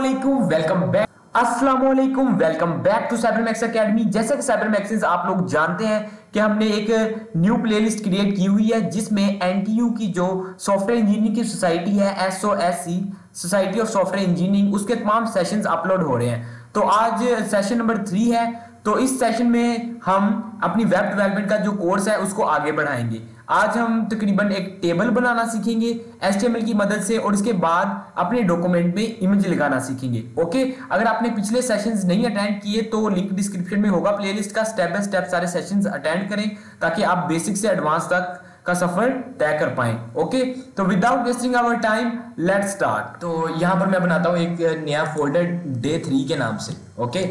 Welcome back to Cybermax academy. जैसे कि साइबरमैक्स आप लोग जानते हैं कि हमने एक न्यू प्लेलिस्ट क्रिएट की हुई है जिसमें एनटीयू की जो सॉफ्टवेयर इंजीनियरिंग की सोसाइटी है, SOSC society of software engineering, उसके तमाम सेशंस अपलोड हो रहे हैं। तो आज सेशन नंबर 3 है। तो इस सेशन में हम अपनी वेब डेवलपमेंट का जो कोर्स है उसको आगे बढ़ाएंगे। आज हम तकरीबन एक टेबल बनाना सीखेंगे HTML की मदद से और इसके बाद अपने डॉक्यूमेंट में इमेज लगाना सीखेंगे। ओके, अगर आपने पिछले सेशंस नहीं अटेंड किए तो लिंक डिस्क्रिप्शन में होगा प्लेलिस्ट का। स्टेप बाय स्टेप सारे सेशंस अटेंड करें ताकि आप बेसिक से एडवांस तक का सफर तय कर पाएं। ओके, तो without wasting our time let's start. तो यहाँ पर मैं बनाता हूँ एक नया फोल्डर डे 3 के नाम से। ओके,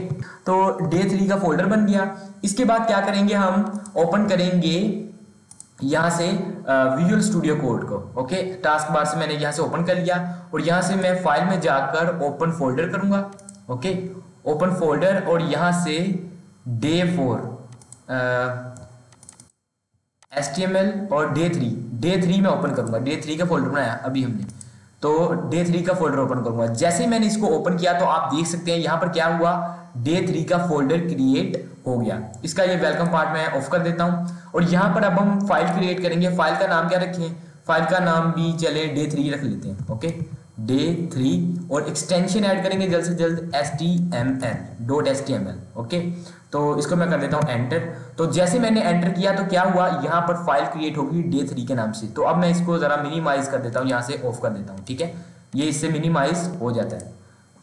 तो डे 3 का फोल्डर बन गया। इसके बाद क्या करेंगे, हम ओपन करेंगे यहाँ से विजुअल स्टूडियो कोड को। ओके, टास्क बार से मैंने यहाँ से ओपन कर लिया और यहाँ से मैं फाइल में जाकर ओपन फोल्डर करूंगा। ओके, ओपन फोल्डर और यहाँ से डे 4 HTML और डे 3 में ओपन करूंगा। डे 3 का फोल्डर बनाया अभी हमने, तो डे 3 का फोल्डर ओपन करूंगा। जैसे ही मैंने इसको ओपन किया तो आप देख सकते हैं यहाँ पर क्या हुआ, डे 3 का फोल्डर क्रिएट हो गया। इसका ये वेलकम पार्ट मैं ऑफ कर देता हूँ और यहाँ पर अब हम फाइल क्रिएट करेंगे। फाइल का नाम क्या रखें, फाइल का नाम भी चले डे 3 रख लेते हैं। ओके, डे 3 और एक्सटेंशन ऐड करेंगे जल्द से जल्द HTML.html। ओके, तो इसको मैं कर देता हूँ एंटर। तो जैसे मैंने एंटर किया तो क्या हुआ, यहाँ पर फाइल क्रिएट होगी डे 3 के नाम से। तो अब मैं इसको जरा मिनिमाइज कर देता हूँ, यहाँ से ऑफ कर देता हूँ। ठीक है, ये इससे मिनिमाइज हो जाता है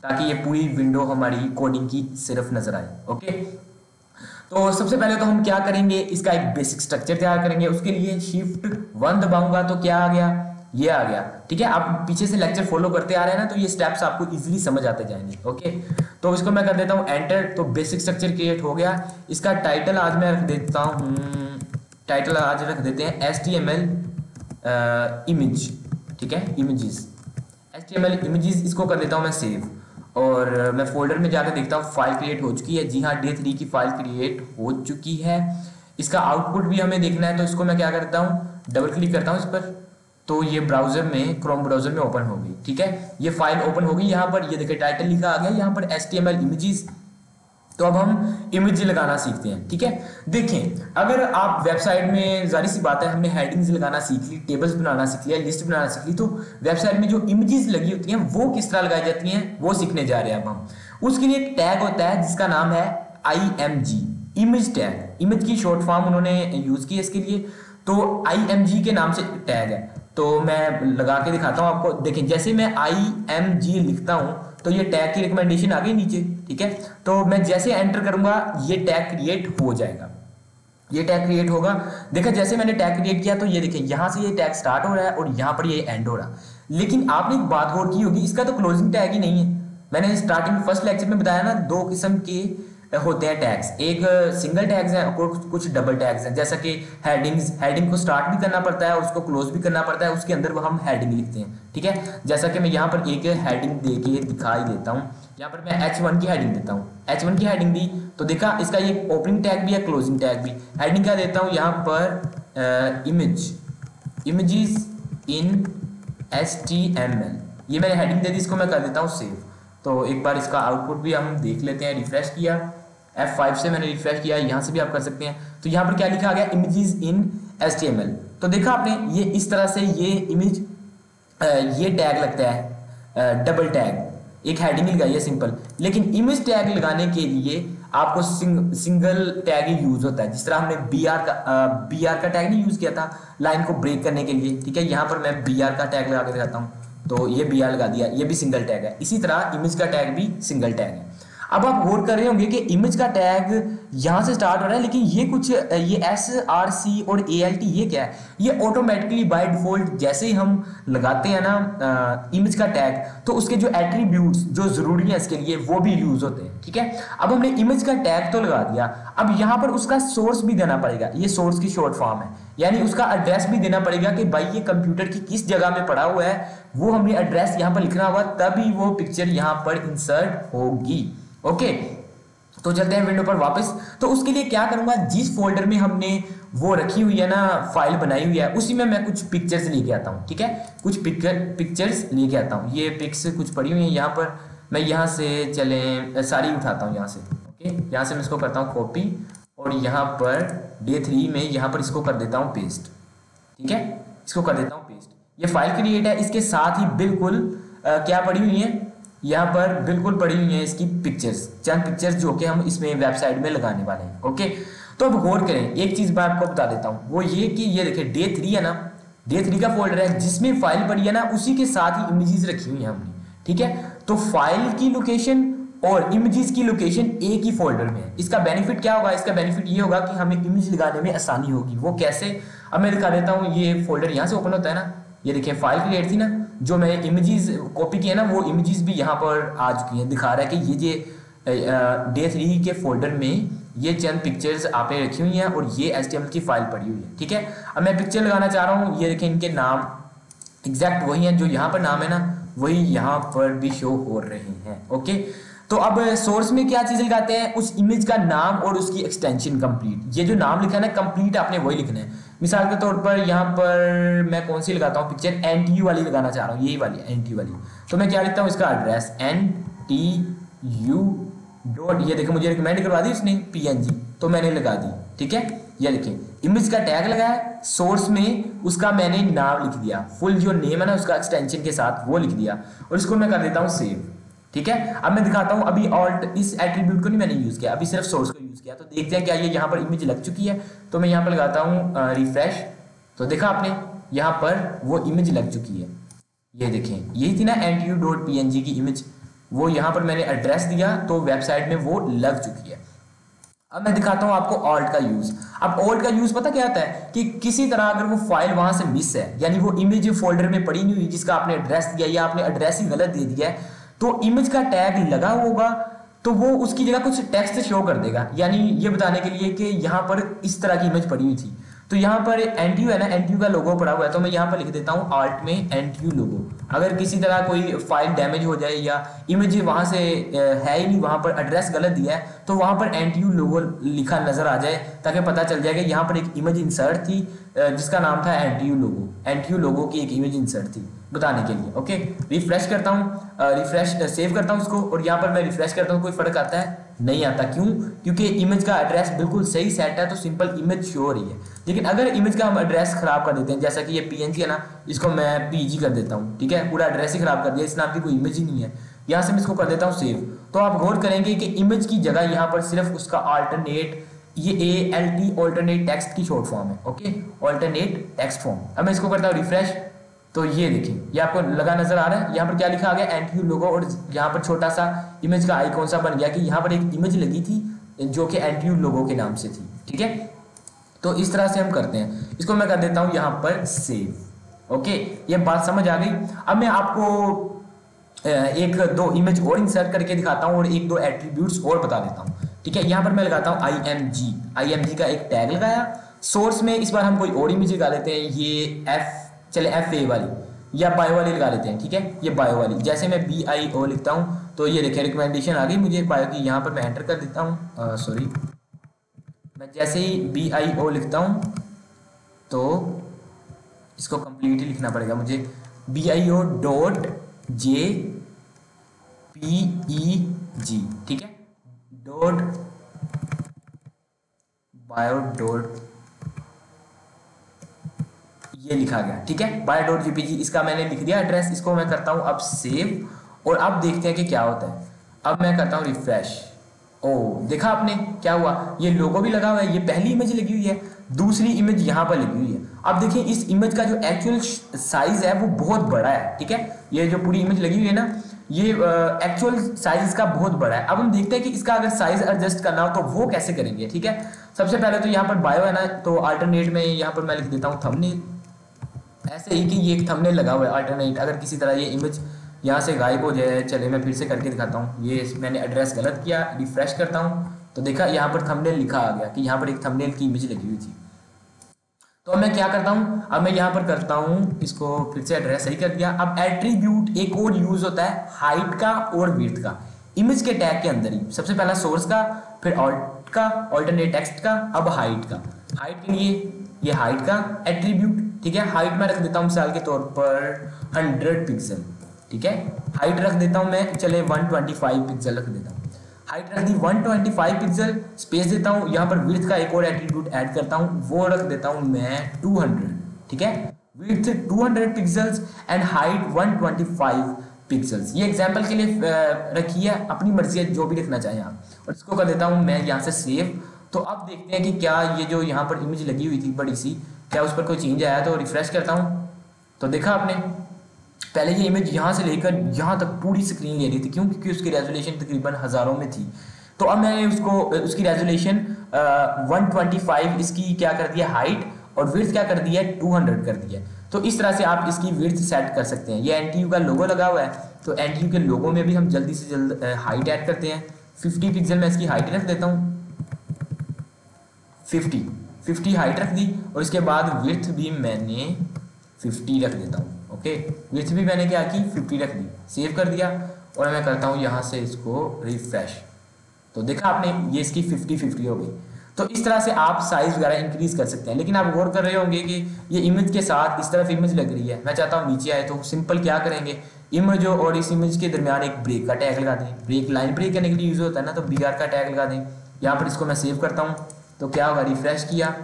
ताकि ये पूरी विंडो हमारी कोडिंग की सिर्फ नजर आए। ओके, तो सबसे पहले तो हम क्या करेंगे, इसका एक बेसिक स्ट्रक्चर तैयार करेंगे। उसके लिए Shift 1 दबाऊंगा तो क्या आ गया, ये आ गया। ठीक है, आप पीछे से लेक्चर फॉलो करते आ रहे हैं ना, तो ये स्टेप्स आपको इजीली समझ आते जाएंगे। ओके, तो इसको मैं कर देता हूँ एंटर। तो बेसिक स्ट्रक्चर क्रिएट हो गया। इसका टाइटल आज मैं रख देता हूँ, टाइटल आज रख देते हैं HTML इमेज। ठीक है, इमेजेस, HTML इमेजेस, इसको कर देता हूँ मैं सेव। और मैं फोल्डर में जाकर देखता हूँ फाइल क्रिएट हो चुकी है। जी हाँ, डे 3 की फाइल क्रिएट हो चुकी है। इसका आउटपुट भी हमें देखना है, तो इसको मैं क्या करता हूँ, डबल क्लिक करता हूँ इस पर, तो ये ब्राउजर में, क्रोम ब्राउजर में ओपन हो गई। ठीक है, ये फाइल ओपन हो गई। यहाँ पर ये देखिए टाइटल लिखा आ गया, यहाँ पर HTML इमेजेस। तो अब हम इमेज लगाना सीखते हैं। ठीक है, देखें, अगर आप वेबसाइट में, जारी सी बात है, हमने हेडिंग्स लगाना सीख ली, टेबल्स बनाना सीख लिया, लिस्ट बनाना सीख ली, तो वेबसाइट में जो इमेजेस लगी होती हैं वो किस तरह लगाई जाती हैं वो सीखने जा रहे हैं अब हम। उसके लिए एक टैग होता है जिसका नाम है IMG, इमेज टैग। इमेज की शॉर्ट फॉर्म उन्होंने यूज की है इसके लिए, तो IMG के नाम से टैग है। तो मैं लगा के दिखाता हूँ आपको। देखें, जैसे मैं IMG लिखता हूँ तो ये टैग की रिकमेंडेशन आ गई नीचे। ठीक है, तो मैं जैसे एंटर करूंगा ये टैग क्रिएट हो जाएगा, ये टैग क्रिएट होगा। देखा, जैसे मैंने टैग क्रिएट किया तो ये देखिए यहाँ से ये टैग स्टार्ट हो रहा है और यहाँ पर ये एंड हो रहा है। लेकिन आपने एक बात गौर की होगी, इसका तो क्लोजिंग टैग ही नहीं है। मैंने स्टार्टिंग फर्स्ट लेक्चर में बताया ना, 2 किस्म के होते हैं टैग्स, एक सिंगल टैग्स हैं और कुछ डबल टैग्स हैं। जैसा कि हेडिंग्स, हेडिंग को स्टार्ट भी करना पड़ता है और उसको क्लोज भी करना पड़ता है, उसके अंदर वो हम हेडिंग लिखते हैं। ठीक है, जैसा कि मैं यहाँ पर एक हेडिंग दे के दिखाई देता हूँ। यहाँ पर मैं H1 की हेडिंग देता हूँ, H1 की हेडिंग दी तो देखा इसका ये ओपनिंग टैग भी है, क्लोजिंग टैग भी। हेडिंग का देता हूँ यहाँ पर इमेजेस इन HTML, ये मैंने हेडिंग दे दी, इसको मैं कर देता हूँ सेव। तो एक बार इसका आउटपुट भी हम देख लेते हैं। रिफ्रेश किया, F5 से मैंने रिफ्रेश किया, यहाँ से भी आप कर सकते हैं। तो यहाँ पर क्या लिखा आ गया, इमेजेस इन HTML। तो देखा आपने, ये इस तरह से ये इमेज, ये टैग लगता है डबल टैग, एक हेडिंग लगाई है सिंपल। लेकिन इमेज टैग लगाने के लिए आपको सिंगल टैग ही यूज होता है। जिस तरह हमने BR का टैग नहीं यूज किया था लाइन को ब्रेक करने के लिए। ठीक है, यहाँ पर मैं BR का टैग लगा के दिखाता हूँ, तो ये BR लगा दिया, ये भी सिंगल टैग है। इसी तरह इमेज का टैग भी सिंगल टैग है। अब आप गौर कर रहे होंगे कि इमेज का टैग यहाँ से स्टार्ट हो रहा है, लेकिन ये कुछ ये SRC और ALT ये क्या है, ये ऑटोमेटिकली बाय डिफॉल्ट जैसे ही हम लगाते हैं ना इमेज का टैग, तो उसके जो एट्रीब्यूट्स जो जरूरी है इसके लिए वो भी यूज होते हैं। ठीक है, अब हमने इमेज का टैग तो लगा दिया, अब यहाँ पर उसका सोर्स भी देना पड़ेगा। ये सोर्स की शॉर्ट फॉर्म है, यानी उसका एड्रेस भी देना पड़ेगा कि भाई ये कंप्यूटर की किस जगह में पड़ा हुआ है, वो हमने एड्रेस यहाँ पर लिखना होगा, तभी वो पिक्चर यहाँ पर इंसर्ट होगी। ओके, तो चलते हैं विंडो पर वापस। तो उसके लिए क्या करूंगा, जिस फोल्डर में हमने वो रखी हुई है ना, फाइल बनाई हुई है, उसी में मैं कुछ पिक्चर्स लेके आता हूँ। ठीक है, कुछ पिक्चर्स लेके आता हूँ। ये पिक्स कुछ पड़ी हुई है यहाँ पर, मैं यहाँ से चलें सारी उठाता हूँ यहाँ से। ओके, यहाँ से मैं इसको करता हूँ कॉपी और यहाँ पर day3 में यहाँ पर इसको कर देता हूँ पेस्ट। ठीक है, इसको कर देता हूँ पेस्ट। ये फाइल क्रिएट है, इसके साथ ही बिल्कुल क्या पड़ी हुई है, यहाँ पर बिल्कुल पड़ी हुई है इसकी पिक्चर्स, चंद पिक्चर्स जो कि हम इसमें वेबसाइट में लगाने वाले हैं। ओके, तो अब गौर करें, एक चीज मैं आपको बता देता हूँ, वो ये कि ये देखिए day3 है ना, day3 का फोल्डर है जिसमें फाइल पड़ी है ना, उसी के साथ ही इमेजेस रखी हुई है हमने। ठीक है, तो फाइल की लोकेशन और इमेजेस की लोकेशन एक ही फोल्डर में है। इसका बेनिफिट क्या होगा, इसका बेनिफिट ये होगा कि हमें इमेज लगाने में आसानी होगी। वो कैसे, अब मैं दिखा देता हूँ। ये फोल्डर यहाँ से ओपन होता है ना, ये देखिए फाइल क्रिएट थी ना, जो मैंने इमेजेस कॉपी किए ना, वो इमेजेस भी यहाँ पर आ चुकी हैं। दिखा रहा है कि ये day3 के फोल्डर में ये चंद पिक्चर्स आपने रखी हुई हैं और ये HTML की फाइल पड़ी हुई है। ठीक है, अब मैं पिक्चर लगाना चाह रहा हूँ। ये देखें, इनके नाम एग्जैक्ट वही हैं जो यहाँ पर नाम है ना, वही यहाँ पर भी शो हो रहे हैं। ओके, तो अब सोर्स में क्या चीज़ लगाते हैं, उस इमेज का नाम और उसकी एक्सटेंशन कंप्लीट। ये जो नाम लिखा है ना कंप्लीट, आपने वही लिखना है। मिसाल के तौर पर यहाँ पर मैं कौन सी लगाता हूँ पिक्चर, NTU वाली लगाना चाह रहा हूँ, यही वाली NTU वाली। तो मैं क्या लिखता हूँ, इसका एड्रेस NTU डॉट, ये देखो मुझे रिकमेंड करवा दी उसने PNG, तो मैंने लगा दी। ठीक है, ये देखें इमेज का टैग लगाया, सोर्स में उसका मैंने नाम लिख दिया, फुल जो नेम है ना उसका एक्सटेंशन के साथ वो लिख दिया, और इसको मैं कर देता हूँ सेव। ठीक है, अब मैं दिखाता हूँ, अभी ऑल्ट इस एट्रीब्यूट को नहीं मैंने यूज किया, अभी सिर्फ सोर्स को यूज किया। तो देखते हैं क्या ये यहाँ पर इमेज लग चुकी है। तो मैं यहाँ पर लगाता हूँ रिफ्रेश, तो देखा आपने यहाँ पर वो इमेज लग चुकी है। ये देखें, यही थी ना NTU.png की इमेज, वो यहाँ पर मैंने एड्रेस दिया तो वेबसाइट में वो लग चुकी है। अब मैं दिखाता हूँ आपको ऑल्ट का यूज। अब ऑल्ट का यूज पता क्या आता है कि किसी तरह अगर वो फाइल वहां से मिस है, यानी वो इमेज फोल्डर में पड़ी नहीं हुई जिसका आपने एड्रेस दिया, या आपने एड्रेस ही गलत दे दिया है, तो इमेज का टैग लगा होगा तो वो उसकी जगह कुछ टेक्स्ट शो कर देगा, यानी ये बताने के लिए कि यहाँ पर इस तरह की इमेज पड़ी हुई थी। तो यहाँ पर NTU है ना, NTU का लोगो पड़ा हुआ है, तो मैं यहाँ पर लिख देता हूँ आल्ट में NTU लोगो। अगर किसी तरह कोई फाइल डैमेज हो जाए या इमेज वहाँ से है ही नहीं, वहाँ पर एड्रेस गलत दिया है, तो वहाँ पर NTU लोगो लिखा नजर आ जाए, ताकि पता चल जाए कि यहाँ पर एक इमेज इंसर्ट थी जिसका नाम था NTU लोगो। NTU लोगो की एक इमेज इंसर्ट थी बताने के लिए। ओके, रिफ्रेश करता हूँ, रिफ्रेश सेव करता हूँ उसको, और यहाँ पर मैं रिफ्रेश करता हूँ, कोई फर्क आता है? नहीं आता। क्यों? क्योंकि इमेज का एड्रेस बिल्कुल सही सेट है, तो सिंपल इमेज शो हो रही है। लेकिन अगर इमेज का हम एड्रेस खराब कर देते हैं, जैसा कि ये PNG है ना, इसको मैं PG कर देता हूँ, ठीक है, पूरा एड्रेस ही खराब कर दिया, इस नाम की कोई इमेज ही नहीं है, यहाँ से मैं इसको कर देता हूँ सेव। तो आप गौर करेंगे कि इमेज की जगह यहाँ पर सिर्फ उसका अल्टरनेट, ये ALT ऑल्टरनेट टेक्स्ट की शॉर्ट फॉर्म है। Okay, alternate text form. अब मैं इसको करता हूँ रिफ्रेश, तो ये देखिए, ये आपको लगा नजर आ रहा है, यहाँ पर क्या लिखा आ गया, NTU लोगो, और यहाँ पर छोटा सा इमेज का आइकॉन सा बन गया कि यहाँ पर एक इमेज लगी थी जो कि NTU लोगो के नाम से थी। ठीक है, तो इस तरह से हम करते हैं। इसको मैं कर देता हूँ यहाँ पर सेव। ओके, ये बात समझ आ गई। अब मैं आपको एक दो इमेज और इंसर्ट करके दिखाता हूँ और एक दो एट्रीब्यूट्स और बता देता हूँ। ठीक है, यहाँ पर मैं लगाता हूँ IMG का एक टैग लगाया। सोर्स में इस बार हम कोई और इमेज लगा लेते हैं, ये FA वाली या बायो वाली लगा लेते हैं। ठीक है, ये बायो वाली, जैसे मैं BIO लिखता हूँ तो ये देखिए रिकमेंडेशन आ गई मुझे बायो की। यहाँ पर मैं एंटर कर देता हूँ, सॉरी, मैं जैसे ही BIO लिखता हूँ तो इसको कंप्लीटली लिखना पड़ेगा मुझे, BIO.JPEG। ठीक है, bio. ये लिखा गया। ठीक है, bio.jpg, इसका मैंने लिख दिया एड्रेस। इसको मैं करता हूँ अब सेव, और अब देखते हैं कि क्या होता है। अब मैं करता हूँ रिफ्रेश। ओ, देखा आपने क्या हुआ, ये लोगो भी लगा हुआ है, ये पहली इमेज लगी हुई है, दूसरी इमेज यहाँ पर लगी हुई है। अब देखिए इस इमेज का जो एक्चुअल साइज है वो बहुत बड़ा है। ठीक है, ये जो पूरी इमेज लगी हुई है ना, ये एक्चुअल साइज इसका बहुत बड़ा है। अब हम देखते हैं कि इसका अगर साइज एडजस्ट करना हो तो वो कैसे करेंगे। ठीक है, सबसे पहले तो यहाँ पर बायो है ना, तो अल्टरनेट में यहाँ पर मैं लिख देता हूँ थंबनेल, ऐसे ही कि ये एक थंबनेल लगा हुआ है अल्टरनेट। अगर किसी तरह ये इमेज यहाँ से गायब हो जाए, चले मैं फिर से करके दिखाता हूँ। ये मैंने एड्रेस गलत किया, रिफ्रेश करता हूँ तो देखा यहाँ पर थंबनेल लिखा आ गया कि यहाँ पर एक थंबनेल की इमेज लगी हुई थी। तो मैं क्या करता हूँ, अब मैं यहाँ पर करता हूँ, इसको फिर से एड्रेस सही कर दिया। अब एट्रीब्यूट एक और यूज होता है हाइट का और विड्थ का, इमेज के टैग के अंदर ही। सबसे पहला सोर्स का, फिर ऑल्ट का, ऑल्टरनेट टेक्स्ट का, अब हाइट का। हाइट के लिए ये हाइट का एट्रीब्यूट। ठीक है, हाइट में रख देता हूँ मिसाल के तौर पर 100 पिक्सल। ठीक है। हाइट रख देता हूँ मैं, चले 125 पिक्सल रख देता हूँ। हाइट रख दी 125 पिक्सल, स्पेस देता हूँ, यहाँ पर विड्थ का एक और एट्रीब्यूट ऐड करता हूँ, वो रख देता हूँ मैं 200, ठीक है। Width 200 pixels and height 125 pixels. ये एग्जांपल के लिए रखी है, अपनी मर्जी है जो भी लिखना चाहें आप। और इसको कर देता हूँ मैं यहाँ से सेव। तो अब देखते हैं कि क्या ये जो यहाँ पर इमेज लगी हुई थी बड़ी सी, क्या उस पर कोई चेंज आया। तो रिफ्रेश करता हूँ, तो देखा आपने पहले ये इमेज यहाँ से लेकर यहाँ तक पूरी स्क्रीन ले रही थी, क्यों? क्योंकि उसकी रेजोल्यूशन तकरीबन हज़ारों में थी। तो अब मैंने उसकी रेजोल्यूशन 125 इसकी क्या कर दिया हाइट, और विड्थ क्या कर दिया 200 कर दिया। तो इस तरह से आप इसकी विड्थ सेट कर सकते हैं। ये NTU का लोगो लगा हुआ है, तो NTU के लोगो में भी हम जल्दी से जल्द हाइट ऐड करते हैं। 50 पिक्सल में इसकी हाइट रख देता हूँ, 50 हाइट रख दी, और इसके बाद विड्थ भी मैंने 50 रख देता हूँ। ओके, विड्थ भी मैंने क्या की 50 रख दी, सेव कर दिया, और मैं करता हूँ यहाँ से इसको रिफ्रेश। तो देखा आपने ये इसकी 50 हो गई। तो इस तरह से आप साइज वगैरह इंक्रीज कर सकते हैं। लेकिन आप गौर कर रहे होंगे कि ये इमेज के साथ इस तरफ इमेज लग रही है, मैं चाहता हूँ नीचे आए। तो सिंपल क्या करेंगे, इमेज और इस इमेज के दरमियान एक ब्रेक का टैग लगा दें। ब्रेक लाइन ब्रेक करने के लिए यूज होता है ना, तो BR का टैग लगा दें। यहाँ पर इसको मैं सेव करता हूँ, तो क्या होगा, रिफ्रेश किया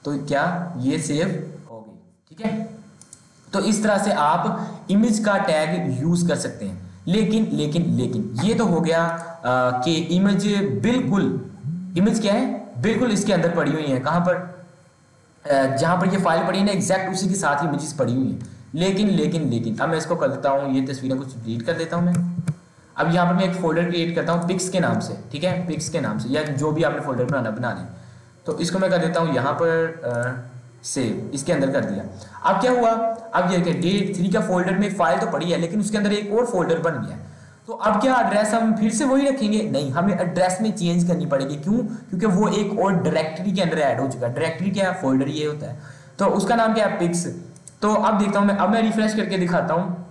तो क्या ये सेव हो गई, ठीक है। तो इस तरह से आप इमेज का टैग यूज कर सकते हैं। लेकिन ये तो हो गया कि इमेज क्या है, बिल्कुल इसके अंदर पड़ी हुई है। कहाँ पर, जहाँ पर ये फाइल पड़ी है ना, एग्जैक्ट उसी के साथ ही इमेजेस पड़ी हुई हैं। लेकिन अब मैं इसको कर देता हूँ, ये तस्वीरें कुछ डिलीट कर देता हूँ मैं। अब यहाँ पर मैं एक फोल्डर क्रिएट करता हूँ पिक्स के नाम से, ठीक है, पिक्स के नाम से, या जो भी आपने फोल्डर बना लें। तो इसको मैं कर देता हूँ यहाँ पर सेव, इसके अंदर कर दिया। अब क्या हुआ, अब ये Day3 का फोल्डर में फाइल तो पड़ी है, लेकिन उसके अंदर एक और फोल्डर बन गया। तो अब क्या एड्रेस हम फिर से वही रखेंगे? नहीं, हमें एड्रेस में चेंज करनी पड़ेगी। क्यों? क्योंकि वो एक और डायरेक्टरी के अंदर ऐड हो चुका है। डायरेक्टरी क्या है, फोल्डर ये होता है, तो उसका नाम क्या है, पिक्स। तो अब देखता हूँ मैं, अब मैं रिफ्रेश करके दिखाता हूँ।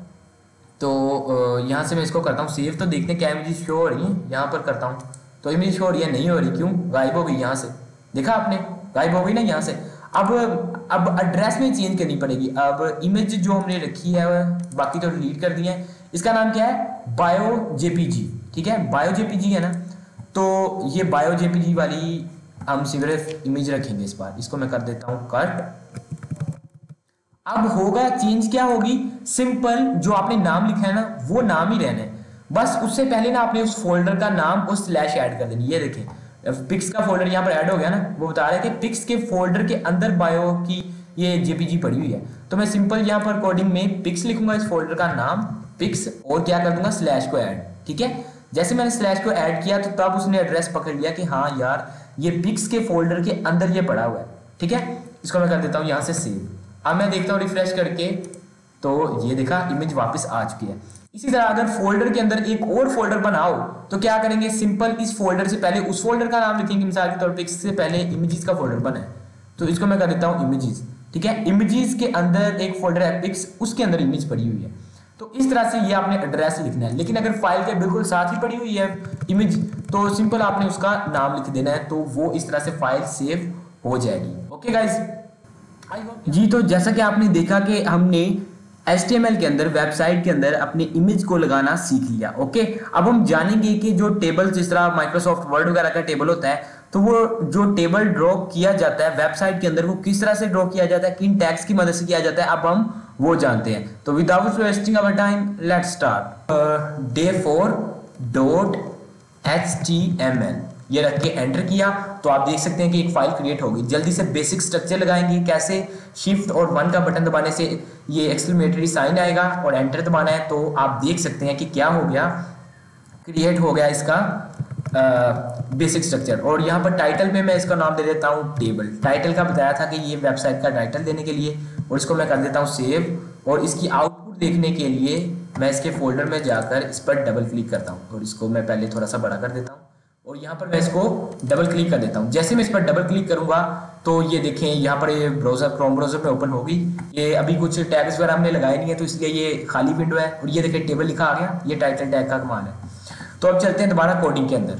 तो यहाँ से मैं इसको करता हूँ सेव, तो देखते हैं क्या इमेज शो हो रही है। यहाँ पर करता हूँ तो इमेज शो हो रही है, नहीं हो रही, क्यों? गायब हो गई यहाँ से, देखा आपने, गायब हो गई ना यहाँ से। अब एड्रेस में चेंज करनी पड़ेगी। अब इमेज जो हमने रखी है बाकी तो डिलीट कर दिए हैं, इसका नाम क्या है, BioJPG, ठीक है, BioJPG है ना। तो ये BioJPG वाली हम सिर्फ इमेज रखेंगे इस बार। इसको मैं कर देता हूँ कट। अब होगा चेंज, क्या होगी, सिंपल जो आपने नाम लिखा है ना वो नाम ही रहना है, बस उससे पहले ना आपने उस फोल्डर का नाम और स्लैश ऐड कर देनी। ये देखें पिक्स का फोल्डर यहाँ पर ऐड हो गया ना, वो बता रहे थे पिक्स के फोल्डर के अंदर बायो की ये JPG पड़ी हुई है। तो मैं सिंपल यहाँ पर कोडिंग में पिक्स लिखूंगा, इस फोल्डर का नाम पिक्स, और क्या कर दूंगा, स्लैश को ऐड, ठीक है। जैसे मैंने स्लैश को ऐड किया तो तब उसने एड्रेस पकड़ लिया कि हाँ यार ये पिक्स के फोल्डर के अंदर ये पड़ा हुआ है, ठीक है। इसको मैं कर देता हूँ यहाँ से सेव। अब मैं देखता हूँ रिफ्रेश करके, तो ये देखा इमेज वापस आ चुकी है। इसी तरह अगर फोल्डर के अंदर एक और फोल्डर बनाओ तो क्या करेंगे, सिंपल इस फोल्डर से पहले उस फोल्डर का नाम लिखेंगे। मिसाल के तौर पे इससे पहले इमेजेस का फोल्डर बना है, तो इसको मैं कर देता हूँ इमेजेस, ठीक है। इमेजेस के अंदर एक फोल्डर है पिक्स, उसके अंदर इमेज पड़ी हुई है। तो इस तरह से ये आपने एड्रेस लिखना है। लेकिन अगर फाइल के बिल्कुल साथ ही पड़ी हुई है इमेज, तो सिंपल आपने उसका नाम लिख देना है, तो वो इस तरह से फाइल सेव हो जाएगी। ओके गाइज जी, तो जैसा कि आपने देखा कि हमने HTML के अंदर, वेबसाइट के अंदर अपने इमेज को लगाना सीख लिया। ओके, अब हम जानेंगे कि जो टेबल, जिस तरह माइक्रोसॉफ्ट वर्ड वगैरह का टेबल होता है, तो वो जो टेबल ड्रॉ किया जाता है वेबसाइट के अंदर, वो किस तरह से ड्रॉ किया जाता है, किन टैग्स की मदद से किया जाता है, अब हम वो जानते हैं। तो without wasting our time let's start. day4.html ये रख के एंटर किया तो आप देख सकते हैं कि एक फाइल क्रिएट होगी। जल्दी से बेसिक स्ट्रक्चर लगाएंगे, कैसे, शिफ्ट और 1 का बटन दबाने से ये एक्सक्लेमेटरी साइन आएगा और एंटर दबाना है, तो आप देख सकते हैं कि क्या हो गया, क्रिएट हो गया इसका बेसिक स्ट्रक्चर। और यहाँ पर टाइटल में मैं इसका नाम दे देता हूँ टेबल। टाइटल का बताया था कि ये वेबसाइट का टाइटल देने के लिए, और इसको मैं कर देता हूँ सेव। और इसकी आउटपुट देखने के लिए मैं इसके फोल्डर में जाकर इस पर डबल क्लिक करता हूँ, और इसको मैं पहले थोड़ा सा बड़ा कर देता हूँ, और यहाँ पर मैं इसको डबल क्लिक कर देता हूँ। जैसे मैं इस पर डबल क्लिक करूँगा तो ये देखें यहाँ पर ये ब्राउजर, क्रोम ब्राउजर में ओपन होगी। ये अभी कुछ टैग्स वगैरह हमने लगाए नहीं है, तो इसलिए ये खाली विंडो है, और ये देखें टेबल लिखा आ गया, ये टाइटल टैग का कमाल है। तो अब चलते हैं दोबारा कोडिंग के अंदर।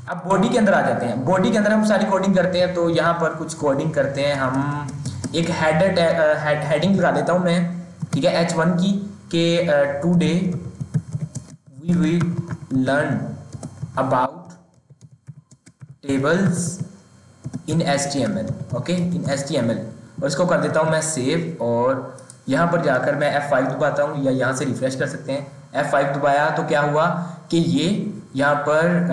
अब बॉडी के अंदर आ जाते हैं। बॉडी के अंदर हम सारी कोडिंग करते हैं, तो यहाँ पर कुछ कोडिंग करते हैं हम। एक हेडिंग लगा देता हूँ मैं, ठीक है, H1 की, के today we will learn about tables in HTML, okay, in HTML। और इसको कर देता हूँ मैं सेव, और यहाँ पर जाकर मैं F5 दबाता हूँ, या यहाँ से रिफ्रेश कर सकते हैं। F5 दबाया तो क्या हुआ कि ये यहाँ पर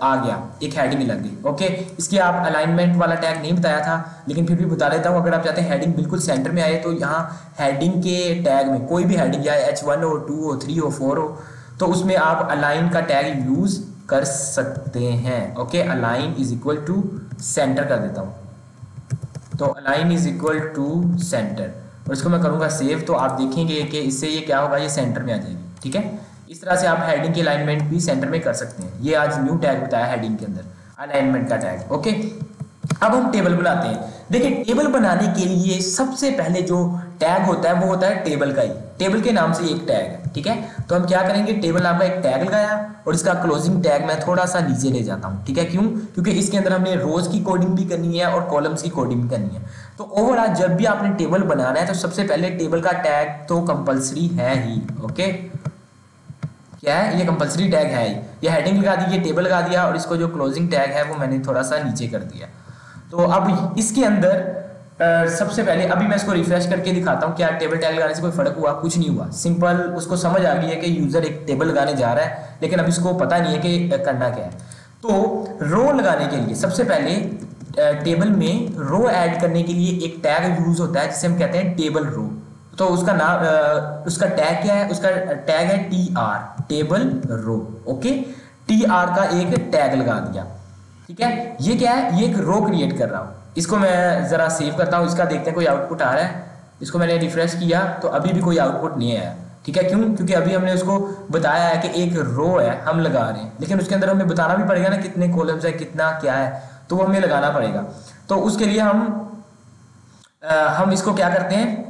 आ गया, एक हेडिंग लग गई, ओके। इसकी आप अलाइनमेंट वाला टैग नहीं बताया था, लेकिन फिर भी बता देता हूँ। अगर आप चाहते हैं हेडिंग बिल्कुल सेंटर में आए, तो यहाँ हेडिंग के टैग में कोई भी हेडिंग, या H1 हो, 2 हो, 3 हो, 4 हो, तो उसमें आप अलाइन का टैग यूज कर सकते हैं, okay. Align is equal to center कर देता हूँ, तो align is equal to center, और इसको मैं करूँगा सेव। तो आप देखेंगे कि इससे ये क्या होगा, ये सेंटर में आ जाएगी, ठीक है। इस तरह से आप हेडिंग की अलाइनमेंट भी सेंटर में कर सकते हैं। ये आज न्यू टैग बताया हेडिंग के अंदर, अलाइनमेंट का टैग, ओके। अब हम टेबल बनाते हैं। देखिए, टेबल बनाने के लिए सबसे पहले जो टैग होता है वो होता है टेबल का ही, टेबल के नाम से एक टैग है, ठीक है। तो हम क्या करेंगे, टेबल नाम का एक टैग लगाया, और इसका क्लोजिंग टैग मैं थोड़ा सा नीचे ले जाता हूँ, ठीक है। क्यों? क्योंकि इसके अंदर हमने रोज की कोडिंग भी करनी है और कॉलम्स की कोडिंग भी करनी है। तो ओवरऑल जब भी आपने टेबल बनाना है, तो सबसे पहले टेबल का टैग तो कंपलसरी है ही, ओके। क्या है ये? कंपलसरी टैग है ही। ये हेडिंग लगा दी, ये टेबल लगा दिया, और इसको जो क्लोजिंग टैग है वो मैंने थोड़ा सा नीचे कर दिया। तो अब इसके अंदर सबसे पहले अभी मैं इसको रिफ्रेश करके दिखाता हूँ, क्या टेबल टैग लगाने से कोई फर्क हुआ? कुछ नहीं हुआ। सिंपल उसको समझ आ गई है कि यूजर एक टेबल लगाने जा रहा है, लेकिन अभी इसको पता नहीं है कि करना क्या है। तो रो लगाने के लिए सबसे पहले टेबल में रो ऐड करने के लिए एक टैग यूज होता है जिसे हम कहते हैं टेबल रो। तो उसका नाम उसका टैग क्या है? उसका टैग है TR, table row, okay. TR का एक टैग लगा दिया, ठीक है। ये क्या है? ये एक रो क्रिएट कर रहा हूँ। इसको मैं जरा सेव करता हूँ, इसका देखते हैं कोई आउटपुट आ रहा है। इसको मैंने रिफ्रेश किया तो अभी भी कोई आउटपुट नहीं आया, ठीक है। क्यों? क्योंकि अभी हमने उसको बताया है कि एक रो है हम लगा रहे हैं, लेकिन उसके अंदर हमें बताना भी पड़ेगा ना कितने कॉलम्स है, कितना क्या है, तो वो हमें लगाना पड़ेगा। तो उसके लिए हम इसको क्या करते हैं,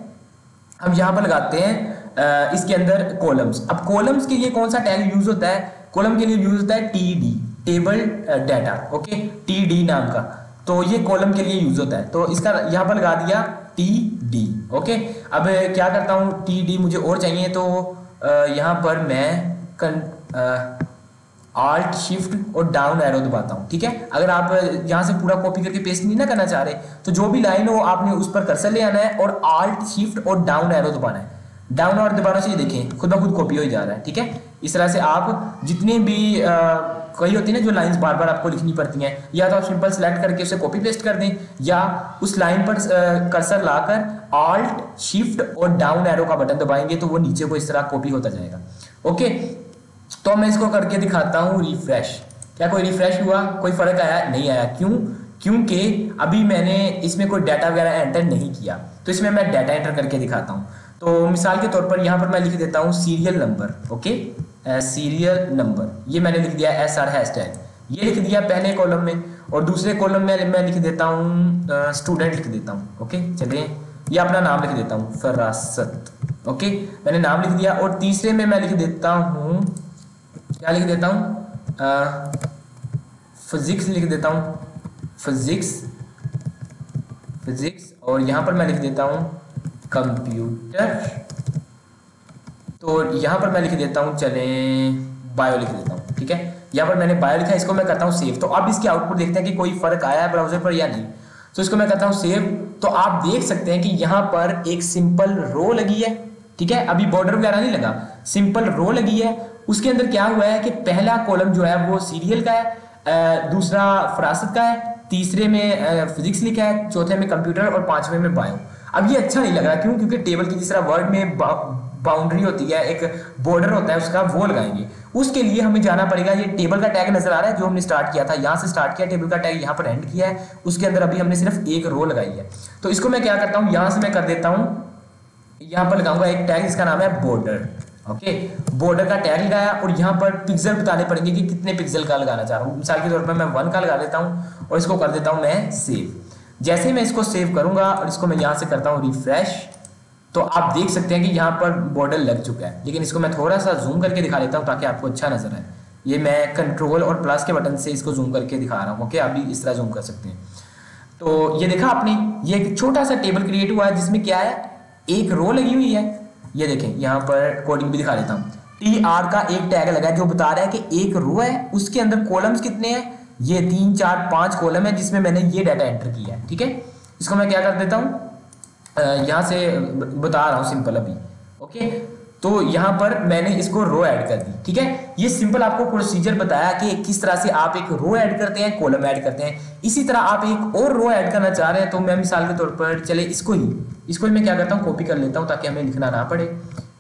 हम यहाँ पर लगाते हैं इसके अंदर कॉलम्स। अब कॉलम्स के लिए कौन सा टैग यूज होता है? कॉलम के लिए यूज होता है TD, table data, okay, TD नाम का। तो ये कॉलम के लिए यूज होता है, तो इसका यहाँ पर लगा दिया TD, ओके। अब क्या करता हूँ, TD मुझे और चाहिए, तो यहाँ पर मैं Alt Shift और डाउन एरो दबाता हूँ, ठीक है। अगर आप यहाँ से पूरा कॉपी करके पेस्ट नहीं ना करना चाह रहे, तो जो भी लाइन हो आपने उस पर कर्सर ले आना है और Alt Shift और डाउन एरो दबाना है। डाउन एरो दबाने से ये देखें खुद ब खुद कॉपी हो जा रहा है, ठीक है। इस तरह से आप जितने भी कई होती है ना जो लाइंस बार बार आपको लिखनी पड़ती हैं, या तो आप सिंपल सेलेक्ट करके उसे कॉपी पेस्ट कर दें, या उस लाइन पर कर्सर लाकर Alt Shift और डाउन एरो का बटन दबाएंगे तो वो नीचे को इस तरह कॉपी होता जाएगा, ओके। तो मैं इसको करके दिखाता हूँ रिफ्रेश। क्या कोई रिफ्रेश हुआ? कोई फर्क आया? नहीं आया। क्यों? क्योंकि अभी मैंने इसमें कोई डाटा वगैरह एंटर नहीं किया। तो इसमें मैं डाटा एंटर करके दिखाता हूँ। तो मिसाल के तौर पर यहाँ पर मैं लिख देता हूँ serial number, okay, serial number, ये मैंने लिख दिया SR हैशटैग, ये लिख दिया पहले कॉलम में, और दूसरे कॉलम में मैं लिख देता हूँ स्टूडेंट लिख देता हूँ, ओके। चलिए ये अपना नाम लिख देता हूँ फरासत, ओके, मैंने नाम लिख दिया। और तीसरे में मैं लिख देता हूँ, क्या लिख देता हूँ, फिजिक्स लिख देता हूँ, फिजिक्स, और यहाँ पर मैं लिख देता हूँ कंप्यूटर। तो यहाँ पर मैं लिख देता हूँ, चले बायो लिख देता हूँ, ठीक है। यहाँ पर मैंने बायो लिखा है, इसको मैं करता हूँ सेव। तो अब इसके आउटपुट देखते हैं कि कोई फर्क आया है ब्राउजर पर या नहीं। तो इसको मैं करता हूँ सेव। तो आप देख सकते हैं कि यहाँ पर एक सिंपल रो लगी है, ठीक है। अभी बॉर्डर वगैरह नहीं लगा, सिंपल रो लगी है। उसके अंदर क्या हुआ है कि पहला कॉलम जो है वो सीरियल का है, दूसरा फरासत का है, तीसरे में फिजिक्स लिखा है, चौथे में कंप्यूटर और पांचवें में बायो। अब ये अच्छा नहीं लग रहा, क्यों? क्योंकि टेबल की जिस तरह वर्ड में बाउंड्री होती है, एक बॉर्डर होता है उसका, वो लगाएंगे। उसके लिए हमें जाना पड़ेगा, ये टेबल का टैग नजर आ रहा है जो हमने स्टार्ट किया था, यहाँ से स्टार्ट किया, टेबल का टैग यहाँ पर एंड किया है, उसके अंदर अभी हमने सिर्फ एक रो लगाई है। तो इसको मैं क्या करता हूँ, यहाँ से मैं कर देता हूँ, यहाँ पर लगाऊंगा एक टैग जिसका नाम है बॉर्डर, ओके। बॉर्डर का टैग लगाया, और यहाँ पर पिक्सल बताने पड़ेंगे कि कितने पिक्सल का लगाना चाह रहा हूँ। मिसाल के तौर पर मैं 1 का लगा देता हूँ, और इसको कर देता हूँ मैं सेव। जैसे ही मैं इसको सेव करूंगा और इसको मैं यहाँ से करता हूँ रिफ्रेश, तो आप देख सकते हैं कि यहाँ पर बॉर्डर लग चुका है। लेकिन इसको मैं थोड़ा सा जूम करके दिखा देता हूँ ताकि आपको अच्छा नजर आए। ये मैं कंट्रोल और प्लस के बटन से इसको जूम करके दिखा रहा हूँ, ओके। आप भी इस तरह जूम कर सकते हैं। तो ये देखा आपने, ये एक छोटा सा टेबल क्रिएट हुआ है जिसमें क्या है, एक रो लगी हुई है। ये देखें, यहाँ पर कोडिंग भी दिखा देता हूँ। टी आर का एक टैग लगा है जो बता रहा है कि एक रो है, उसके अंदर कॉलम्स कितने हैं, ये 3 4 5 कॉलम है जिसमें मैंने ये डाटा एंटर किया है। ठीक है, इसको मैं क्या कर देता हूँ, यहाँ से बता रहा हूँ सिंपल अभी। ओके, तो यहाँ पर मैंने इसको रो ऐड कर दी। ठीक है, ये सिंपल आपको प्रोसीजर बताया कि किस तरह से आप एक रो ऐड करते हैं, कॉलम ऐड करते हैं। इसी तरह आप एक और रो ऐड करना चाह रहे हैं, तो मैं मिसाल के तौर पर चले इसको ही मैं क्या करता हूँ, कॉपी कर लेता हूँ ताकि हमें लिखना ना पड़े।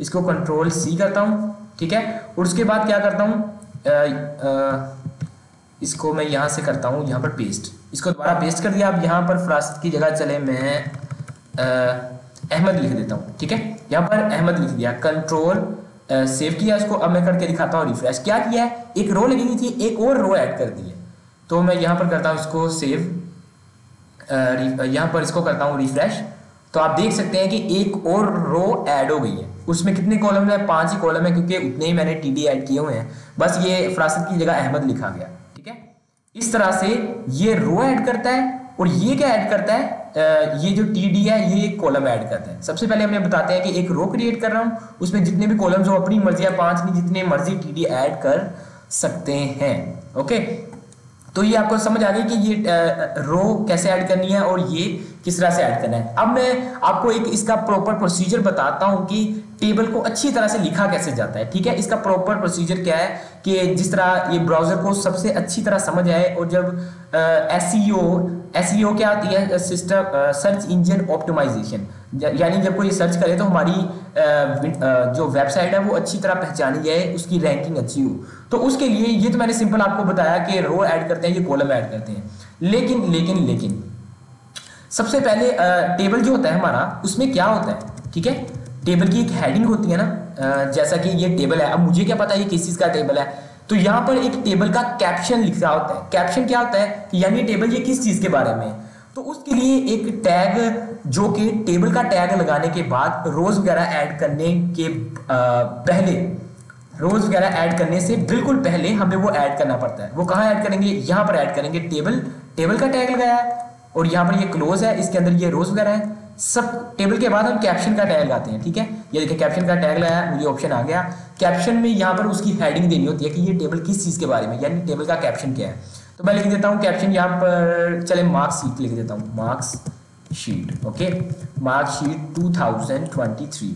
इसको कंट्रोल सी करता हूँ। ठीक है, और उसके बाद क्या करता हूँ, इसको मैं यहाँ से करता हूँ यहाँ पर पेस्ट, इसको दोबारा पेस्ट कर दिया। अब यहाँ पर फरासत की जगह चले मैं अहमद लिख देता हूँ। ठीक है, यहाँ पर अहमद लिख दिया, कंट्रोल सेव किया इसको। अब मैं करके दिखाता हूँ रिफ्रेश। क्या किया है, एक रो लगी हुई थी, एक और रो ऐड कर दी है। तो मैं यहाँ पर करता हूँ इसको सेव, यहाँ पर इसको करता हूँ रिफ्रेश। तो आप देख सकते हैं कि एक और रो ऐड हो गई है। उसमें कितने कॉलम है, 5 ही कॉलम है, क्योंकि उतने ही मैंने टीडी ऐड किए हुए हैं। बस ये फरासत की जगह अहमद लिखा गया। ठीक है, इस तरह से ये रो ऐड करता है, और ये क्या ऐड करता है, ये जो टीडी है ये एक कॉलम ऐड करता है। सबसे पहले हमें बताते हैं कि एक रो क्रिएट कर रहा हूँ, उसमें जितने भी कॉलम्स हो अपनी मर्जी है, 5 नहीं जितने मर्जी टीडी ऐड कर सकते हैं। ओके, तो ये आपको समझ आ गई कि ये रो कैसे ऐड करनी है और ये किस तरह से ऐड करना है। अब मैं आपको एक इसका प्रॉपर प्रोसीजर बताता हूं कि टेबल को अच्छी तरह से लिखा कैसे जाता है। ठीक है, इसका प्रॉपर प्रोसीजर क्या है कि जिस तरह ये ब्राउजर को सबसे अच्छी तरह समझ आए, और जब एसईओ क्या आती है, सिस्टम सर्च इंजन ऑप्टिमाइजेशन, यानी जब कोई सर्च करे तो हमारी जो वेबसाइट है वो अच्छी तरह पहचानी जाए, उसकी रैंकिंग अच्छी हो। तो उसके लिए ये तो मैंने सिंपल आपको बताया कि रो ऐड करते हैं, ये कॉलम ऐड करते हैं। लेकिन सबसे पहले टेबल जो होता है हमारा, उसमें क्या होता है। ठीक है, टेबल की एक हेडिंग होती है ना, जैसा कि ये टेबल है। अब मुझे क्या पता है ये किस चीज का टेबल है, तो यहाँ पर एक टेबल का कैप्शन लिखा होता है। कैप्शन क्या होता है, यानी टेबल ये किस चीज के बारे में है। तो उसके लिए एक टैग, जो कि टेबल का टैग लगाने के बाद रोज वगैरह ऐड करने के पहले, रोज वगैरह ऐड करने से बिल्कुल पहले हमें वो ऐड करना पड़ता है। वो कहाँ ऐड करेंगे, यहाँ पर ऐड करेंगे। टेबल का टैग लगाया है, और यहाँ पर ये क्लोज है, इसके अंदर ये रोज वगैरह है सब। टेबल के बाद हम कैप्शन का टैग लगाते हैं। ठीक है, ये देखिए कैप्शन का टैग लगाया, मुझे ऑप्शन आ गया। कैप्शन में यहाँ पर उसकी हेडिंग देनी होती है कि ये टेबल किस चीज के बारे में, यानी टेबल का कैप्शन क्या है। तो मैं लिख देता हूँ कैप्शन यहाँ पर, चले मार्कशीट लिख देता हूँ, मार्कशीट। Okay, marksheet 2023।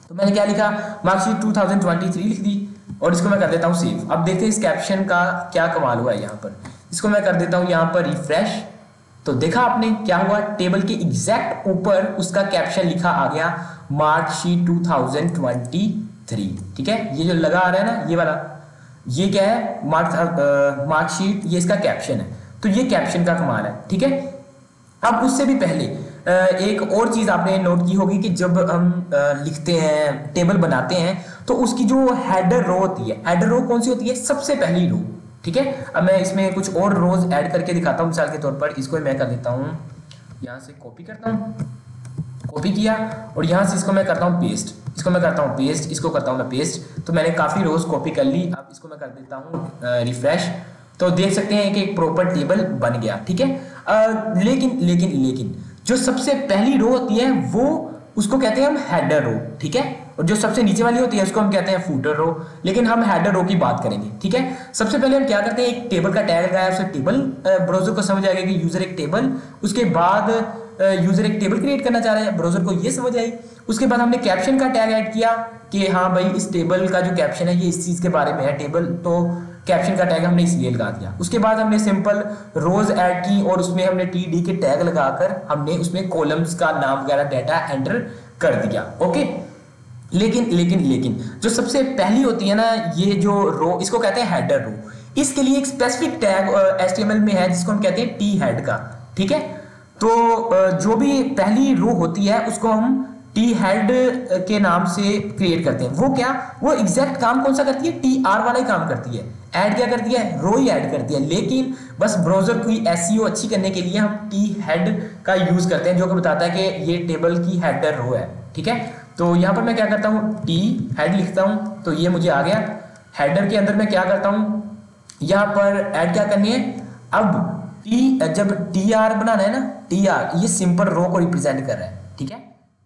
तो मैंने क्या लिखा, मार्कशीट 2023 लिख दी, और इसको मैं कर देता हूँ सेव। अब देखते हैं इस कैप्शन का क्या कमाल हुआ है। यहाँ पर इसको मैं कर देता हूँ यहाँ पर रिफ्रेश। तो देखा आपने क्या हुआ, टेबल के एग्जैक्ट ऊपर उसका कैप्शन लिखा आ गया, मार्कशीट 2023। ठीक है, ये जो लगा आ रहा है ना, ये वाला, ये क्या है, मार्कशीट, ये इसका कैप्शन है। तो ये कैप्शन का कमाल है। ठीक है, अब उससे भी पहले एक और चीज आपने नोट की होगी कि जब हम लिखते हैं, टेबल बनाते हैं, तो उसकी जो हेडर रो होती है, हेडर रो कौन सी होती है, सबसे पहली रो। ठीक है, अब मैं इसमें कुछ और रोज ऐड करके दिखाता हूँ। मिसाल के तौर पर इसको मैं कर देता हूँ, यहाँ से कॉपी करता हूँ, कॉपी किया, और यहाँ से इसको मैं करता हूँ पेस्ट, इसको मैं करता हूँ पेस्ट, इसको करता हूँ मैं पेस्ट। तो मैंने काफी रोज कॉपी कर ली। अब इसको मैं कर देता हूँ रिफ्रेश। तो देख सकते हैं कि एक प्रॉपर टेबल बन गया। ठीक है, लेकिन जो सबसे पहली रो होती है वो, उसको कहते हैं हम हेडर रो। ठीक है, और जो सबसे नीचे वाली होती है उसको हम कहते हैं फूटर रो। लेकिन हम हेडर रो की बात करेंगे। ठीक है, सबसे पहले हम क्या करते हैं, एक टेबल का टैग लगाया, उससे टेबल, ब्राउजर को समझ आएगा कि यूजर एक टेबल, उसके बाद यूजर एक टेबल क्रिएट करना चाह रहे हैं, ब्राउजर को ये समझ आई। उसके बाद हमने कैप्शन का टैग ऐड किया कि हाँ भाई इस टेबल का जो कैप्शन है ये इस चीज के बारे में है टेबल, तो कैप्शन का टैग हमने इसलिए लगा दिया। उसके बाद हमने सिंपल रोज ऐड की, और उसमें हमने टीडी के टैग लगाकर हमने उसमें कॉलम्स का नाम वगैरह डाटा एंटर कर दिया। ओके, लेकिन जो सबसे पहली होती है ना, ये जो रो, इसको कहते हैं हेडर रो। इसके लिए एक स्पेसिफिक टैग HTML में है जिसको हम कहते हैं टी हेड का। ठीक है, तो जो भी पहली रो होती है उसको हम टी हेड के नाम से क्रिएट करते हैं। वो क्या, वो एग्जैक्ट काम कौन सा करती है, TR वाला ही काम करती है। ऐड क्या करती है, रो ही ऐड करती है। लेकिन बस ब्राउजर की SEO अच्छी करने के लिए हम टी हेड का यूज करते हैं, जो कि बताता है कि ये टेबल की हेडर रो है। ठीक है, तो यहाँ पर मैं क्या करता हूँ, टी हेड लिखता हूँ, तो ये मुझे आ गया। हेडर के अंदर मैं क्या करता हूँ, यहाँ पर ऐड क्या करनी है, अब जब TR बनाना है ना, TR ये सिंपल रो को रिप्रेजेंट कर रहा है। ठीक है,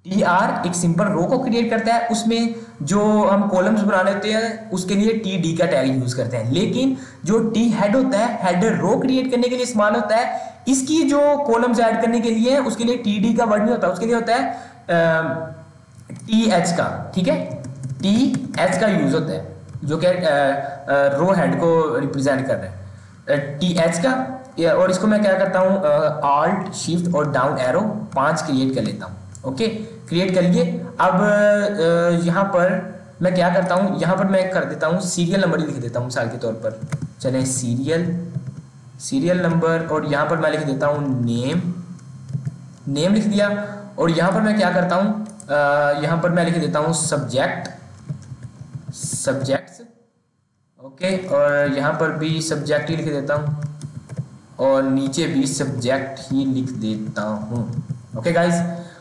tr एक सिंपल रो को क्रिएट करता है, उसमें जो हम कॉलम्स बनाने होते हैं उसके लिए td का टैग यूज करते हैं। लेकिन जो t हेड होता है, हेडर रो क्रिएट करने के लिए इस्तेमाल होता है। इसकी जो कॉलम्स ऐड करने के लिए उसके लिए td का वर्ड नहीं होता, उसके लिए होता है th का, ठीक है, th का यूज होता है जो कि रो हेड को रिप्रेजेंट कर रहा है, th का। और इसको मैं क्या करता हूँ, Alt Shift और डाउन एरो 5 क्रिएट कर लेता हूँ। ओके, क्रिएट कर लिए। अब यहाँ पर मैं क्या करता हूँ, यहाँ पर मैं कर देता हूँ सीरियल नंबर ही लिख देता हूँ मिसाल के तौर पर। चलें, सीरियल नंबर, और यहाँ पर मैं लिख देता हूँ नेम लिख दिया। और यहाँ पर मैं क्या करता हूँ, यहाँ पर मैं लिख देता हूँ सब्जेक्ट्स। ओके, और यहाँ पर भी सब्जेक्ट ही लिख देता हूँ और नीचे भी सब्जेक्ट ही लिख देता हूँ। ओके गाइस,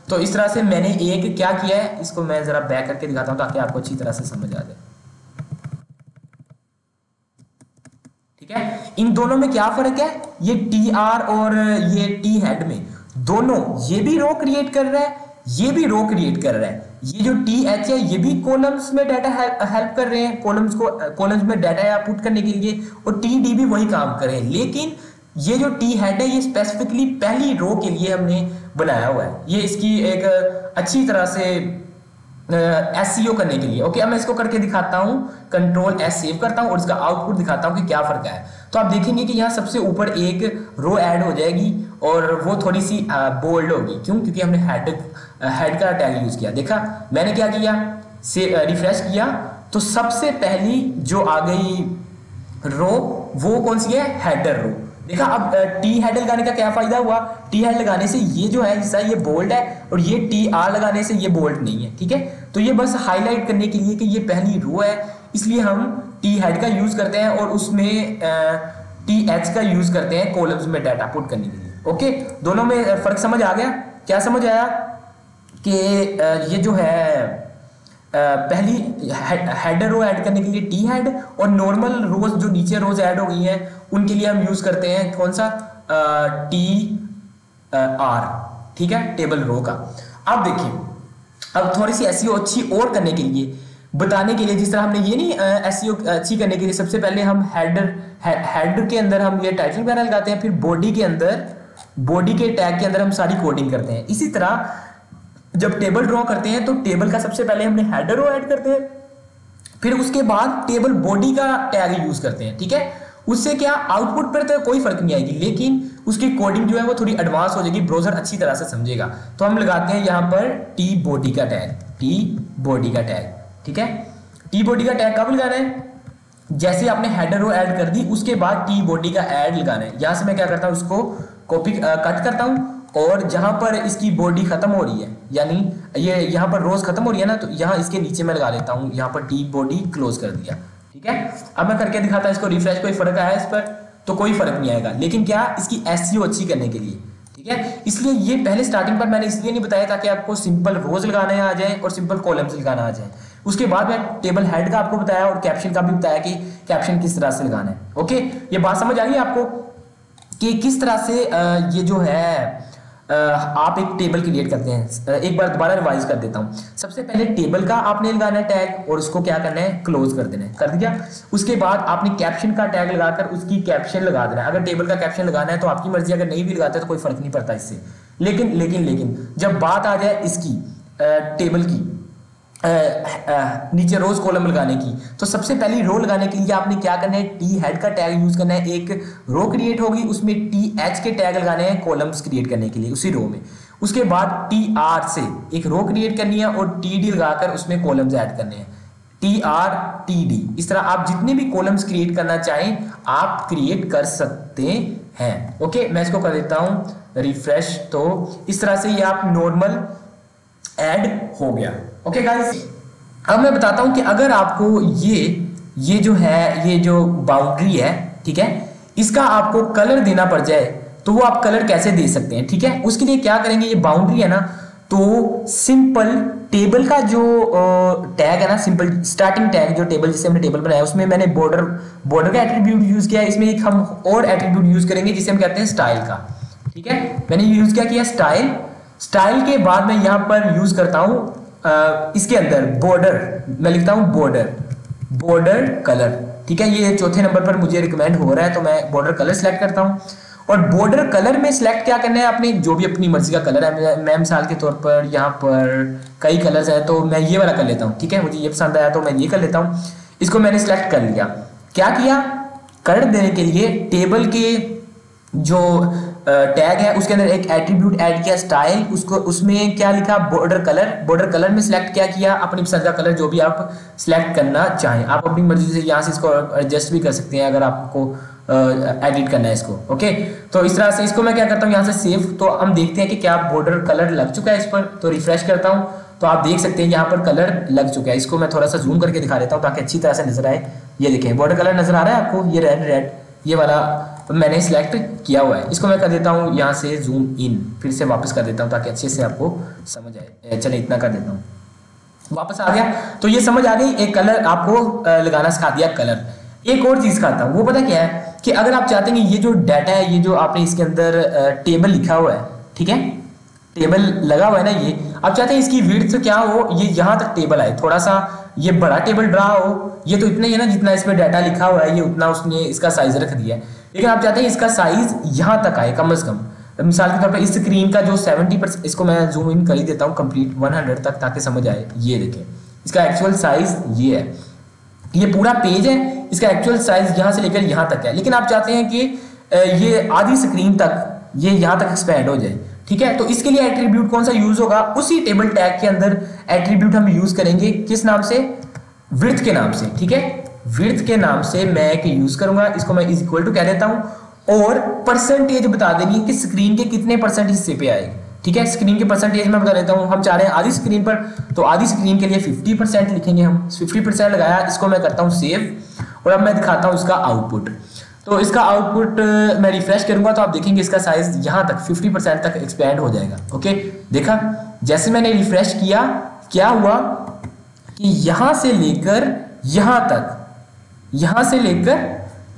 तो इस तरह से मैंने एक क्या किया है, इसको मैं जरा बैक करके दिखाता हूँ ताकि आपको अच्छी तरह से समझ आ जाए। ठीक है, इन दोनों में क्या फर्क है, ये tr और ये t हेड में दोनों, ये भी रो क्रिएट कर रहा है, ये भी रो क्रिएट कर रहा है। ये जो th है ये भी कॉलम्स में डाटा हेल्प कर रहे हैं, कॉलम्स में डाटा पुट करने के लिए, और td भी वही काम कर रहे हैं। लेकिन ये जो t हेड है ये स्पेसिफिकली पहली रो के लिए हमने बनाया हुआ है, ये इसकी एक अच्छी तरह से SEO करने के लिए। ओके, अब मैं इसको करके दिखाता हूँ, कंट्रोल S सेव करता हूँ और इसका आउटपुट दिखाता हूँ कि क्या फर्क है। तो आप देखेंगे कि यहाँ सबसे ऊपर एक रो ऐड हो जाएगी और वो थोड़ी सी बोल्ड होगी। क्यों? क्योंकि हमने हेड का टैग यूज किया। देखा मैंने क्या किया, से रिफ्रेश किया तो सबसे पहली जो आ गई रो वो कौन सी है, हेडर रो। देखा, अब टी हेड लगाने का क्या फायदा हुआ, टी हेड लगाने से ये जो है हिस्सा ये बोल्ड है और ये TR लगाने से ये बोल्ड नहीं है। ठीक है, तो ये बस हाईलाइट करने के लिए कि ये पहली रो है, इसलिए हम टी हेड का यूज करते हैं और उसमें TH का यूज करते हैं कॉलम्स में डाटा पुट करने के लिए। ओके, दोनों में फर्क समझ आ गया? क्या समझ आया कि ये जो है पहली हेडर रो ऐड करने के लिए टी हेड, और नॉर्मल रोज जो नीचे रोज ऐड हो गई हैं उनके लिए हम यूज करते हैं कौन सा, TR। ठीक है, टेबल रो का। अब देखिए, अब थोड़ी सी SEO अच्छी और करने के लिए, बताने के लिए, जिस तरह हमने ये नहीं SEO अच्छी करने के लिए सबसे पहले हम हेडर के अंदर हम ये टाइटल पैनल लगाते हैं, फिर बॉडी के टैग के अंदर हम सारी कोडिंग करते हैं। इसी तरह जब टेबल ड्रॉ करते हैं तो टेबल का सबसे पहले हमने हेडर रो ऐड करते हैं, फिर उसके बाद टेबल बॉडी का टैग यूज करते हैं। ठीक है, उससे क्या आउटपुट पर तो कोई फर्क नहीं आएगी, लेकिन उसकी कोडिंग जो है वो थोड़ी एडवांस हो जाएगी, ब्राउजर अच्छी तरह से समझेगा। तो हम लगाते हैं यहाँ पर टी बॉडी का टैग। ठीक है, टी बॉडी का टैग कब लगाना है, जैसे आपने हेडर रो ऐड कर दी उसके बाद टी बॉडी का ऐड लगाना है। यहां से मैं क्या करता हूं, उसको कॉपी कट करता हूं और जहां पर इसकी बॉडी खत्म हो रही है, यानी ये यहाँ पर रोज खत्म हो रही है ना, तो यहाँ इसके नीचे मैं लगा लेता हूँ, यहाँ पर टी बॉडी क्लोज कर दिया। ठीक है, अब मैं करके दिखाता हूँ इसको रिफ्रेश, कोई फर्क आया इस पर तो कोई फर्क नहीं आएगा, लेकिन क्या, इसकी SEO अच्छी करने के लिए। ठीक है, इसलिए ये पहले स्टार्टिंग पर मैंने इसलिए नहीं बताया ताकि आपको सिंपल रोज लगाने आ जाए और सिंपल कॉलम्स लगाना आ जाए। उसके बाद मैं टेबल हेड का आपको बताया और कैप्शन का भी बताया कि कैप्शन किस तरह से लगाना है। ओके, ये बात समझ आ गई आपको कि किस तरह से ये जो है आप एक टेबल क्रिएट करते हैं। एक बार दोबारा रिवाइज कर देता हूं। सबसे पहले टेबल का आपने लगाना है टैग और उसको क्या करना है, क्लोज कर देना है, कर दिया। उसके बाद आपने कैप्शन का टैग लगाकर उसकी कैप्शन लगा देना है। अगर टेबल का कैप्शन लगाना है तो आपकी मर्जी, अगर नहीं भी लगाते तो कोई फर्क नहीं पड़ता इससे। लेकिन जब बात आ जाए इसकी टेबल की नीचे रोज कॉलम लगाने की, तो सबसे पहली रो लगाने के लिए आपने क्या करना है, टी हेड का टैग यूज करना है। एक रो क्रिएट होगी, उसमें TH के टैग लगाने हैं कॉलम्स क्रिएट करने के लिए उसी रो में। उसके बाद TR से एक रो क्रिएट करनी है और TD लगाकर उसमें कॉलम्स ऐड करने हैं, TR TD। इस तरह आप जितने भी कॉलम्स क्रिएट करना चाहें आप क्रिएट कर सकते हैं। ओके, मैं इसको कर देता हूं रिफ्रेश, तो इस तरह से ये आप नॉर्मल ऐड हो गया। ओके गाइस, अब मैं बताता हूं कि अगर आपको ये जो है, ये जो बाउंड्री है, ठीक है, इसका आपको कलर देना पड़ जाए तो वो आप कलर कैसे दे सकते हैं। ठीक है, उसके लिए क्या करेंगे, ये बाउंड्री है ना, तो सिंपल टेबल का जो टैग है ना, सिंपल स्टार्टिंग टैग जो टेबल, जिससे हमने टेबल बनाया उसमें मैंने बॉर्डर का एट्रीब्यूट यूज किया है। इसमें एक हम और एट्रीब्यूट यूज करेंगे जिसे हम कहते हैं स्टाइल का। ठीक है, मैंने यूज क्या किया, स्टाइल। स्टाइल के बाद मैं यहाँ पर यूज करता हूँ इसके अंदर बॉर्डर, मैं लिखता हूँ बॉर्डर कलर, ठीक है। ये चौथे नंबर पर मुझे रिकमेंड हो रहा है, तो मैं बॉर्डर कलर सेलेक्ट करता हूँ। और बॉर्डर कलर में सिलेक्ट क्या करना है, अपनी जो भी अपनी मर्जी का कलर है। मैं मिसाल के तौर पर यहाँ पर कई कलर्स हैं, तो मैं ये वाला कर लेता हूँ, ठीक है। मुझे ये पसंद आया तो मैं ये कर लेता हूँ। इसको मैंने सिलेक्ट कर लिया। क्या किया, कलर देने के लिए टेबल के जो टैग है उसके अंदर एक एट्रीब्यूट ऐड किया स्टाइल, उसको उसमें क्या लिखा, बॉर्डर कलर में सिलेक्ट क्या किया, अपनी पसंद का कलर जो भी आप सिलेक्ट करना चाहें। आप अपनी मर्जी से यहाँ से इसको एडजस्ट भी कर सकते हैं अगर आपको एडिट करना है इसको, ओके। तो इस तरह से इसको मैं क्या करता हूँ यहाँ से सेव। तो हम देखते हैं कि क्या बॉर्डर कलर लग चुका है इस पर। तो रिफ्रेश करता हूँ तो आप देख सकते हैं यहाँ पर कलर लग चुका है। इसको मैं थोड़ा सा जूम करके दिखा देता हूँ ताकि अच्छी तरह से नजर आए। ये देखें बॉर्डर कलर नजर आ रहा है आपको, ये रेड ये वाला मैंने सिलेक्ट किया हुआ है। इसको मैं कर देता हूँ यहाँ से जूम इन, फिर से वापस कर देता हूँ ताकि अच्छे से आपको समझ आए। चले इतना कर देता हूँ, वापस आ गया। तो ये समझ आ गई, एक कलर आपको लगाना सिखा दिया कलर। एक और चीज खाता हूँ, वो पता क्या है कि अगर आप चाहते हैं कि ये जो डाटा है, ये जो आपने इसके अंदर टेबल लिखा हुआ है, ठीक है, टेबल लगा हुआ है ना, ये आप चाहते हैं इसकी विड्थ क्या हो, ये यहाँ तक टेबल आए, थोड़ा सा ये बड़ा टेबल ड्रा हो। ये तो इतना ही है ना जितना इसमें डाटा लिखा हुआ है, ये उतना उसने इसका साइज रख दिया है। लेकिन आप चाहते हैं इसका साइज यहाँ तक आए कम से कम। मिसाल के तौर पर इस स्क्रीन का जो 70%, इसको मैं जूम इन कर ही देता हूँ कंप्लीट 100 तक ताकि समझ आए। ये देखें इसका एक्चुअल साइज ये है, ये पूरा पेज है, इसका एक्चुअल साइज यहाँ से लेकर यहाँ तक है। लेकिन आप चाहते हैं कि ये आधी स्क्रीन तक ये यहाँ तक एक्सपैंड हो जाए, ठीक है। तो इसके लिए एट्रीब्यूट कौन सा यूज होगा, उसी टेबल टैग के अंदर एट्रीब्यूट हम यूज करेंगे, किस नाम से, विड्थ के नाम से, ठीक है। विड्थ के नाम से मैं एक यूज करूंगा, इसको मैं इज इक्वल टू कह देता हूं और परसेंटेज बता देनी है कि स्क्रीन के कितने परसेंट हिस्से पे आएगी, ठीक है। स्क्रीन के परसेंटेज मैं बता देता हूं, हम चाह रहे हैं आधी स्क्रीन पर, तो आधी स्क्रीन के लिए 50% लिखेंगे हम। 50% लगाया, इसको मैं करता हूं सेव और अब मैं दिखाता हूं इसका आउटपुट। तो इसका आउटपुट मैं रिफ्रेश करूंगा तो आप देखेंगे इसका साइज यहाँ तक 50% तक एक्सपैंड हो जाएगा, ओके। देखा, जैसे मैंने रिफ्रेश किया क्या हुआ कि यहाँ से लेकर यहाँ तक, यहाँ से लेकर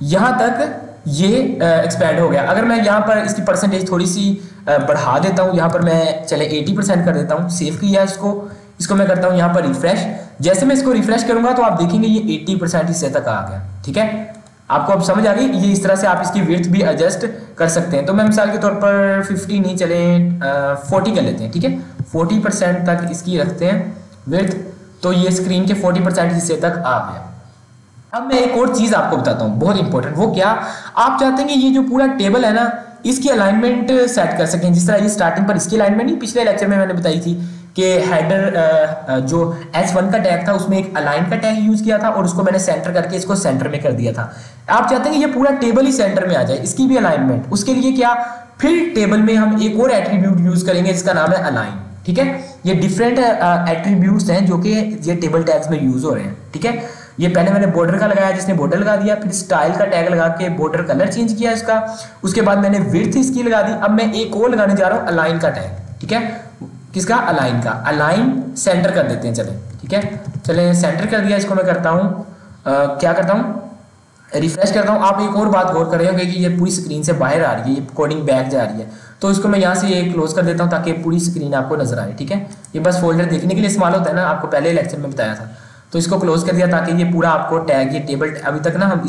यहाँ तक ये एक्सपैंड हो गया। अगर मैं यहाँ पर इसकी परसेंटेज थोड़ी सी बढ़ा देता हूँ, यहाँ पर मैं चले 80% कर देता हूँ, सेव किया इसको मैं करता हूँ यहाँ पर रिफ्रेश। जैसे मैं इसको रिफ्रेश करूंगा तो आप देखेंगे ये 80% हिस्से तक आ गया, ठीक है। आपको अब समझ आ गई, ये इस तरह से आप इसकी विड्थ भी एडजस्ट कर सकते हैं। तो मैं मिसाल के तौर पर 50 नहीं चले 40 कर लेते हैं, ठीक है। 40% तक इसकी रखते हैं विड्थ, तो ये स्क्रीन के 40% हिस्से तक आ गया। अब मैं एक और चीज आपको बताता हूँ बहुत इंपॉर्टेंट, वो क्या, आप चाहते हैं कि ये जो पूरा टेबल है ना इसकी अलाइनमेंट सेट कर सकें। जिस तरह ये स्टार्टिंग पर इसकी अलाइनमेंट नहीं पिछले लेक्चर में मैंने बताई थी कि हेडर जो H1 का टैग था उसमें एक अलाइन का टैग यूज किया था और उसको मैंने सेंटर करके इसको सेंटर में कर दिया था। आप चाहते हैं कि ये पूरा टेबल ही सेंटर में आ जाए, इसकी भी अलाइनमेंट। उसके लिए क्या, फिर टेबल में हम एक और एट्रीब्यूट यूज करेंगे जिसका नाम है अलाइन, ठीक है। ये डिफरेंट एट्रीब्यूट्स हैं जो कि ये टेबल टैग्स में यूज हो रहे हैं, ठीक है। ये पहले मैंने बॉर्डर का लगाया जिसने बॉर्डर लगा दिया, फिर स्टाइल का टैग लगा के बॉर्डर कलर चेंज किया इसका, उसके बाद मैंने विड्थ इसकी लगा दी। अब मैं एक और लगाने जा रहा हूँ अलाइन का टैग, ठीक है। किसका, अलाइन का। अलाइन सेंटर कर देते हैं, चले, ठीक है। चले सेंटर कर दिया, इसको मैं करता हूँ क्या करता हूँ, रिफ्रेश करता हूँ। आप एक और बात गौर कर रहे होंगे कि ये पूरी स्क्रीन से बाहर आ रही है, ये कोडिंग बैक जा रही है, तो इसको मैं यहाँ से ये क्लोज कर देता हूँ ताकि पूरी स्क्रीन आपको नजर आए, ठीक है। ये बस फोल्डर देखने के लिए इस्तेमाल होता है ना, आपको पहले लेक्चर में बताया था। तो इसको क्लोज कर दिया ताकि ये पूरा आपको टैग, ये टेबल, अभी तक ना हम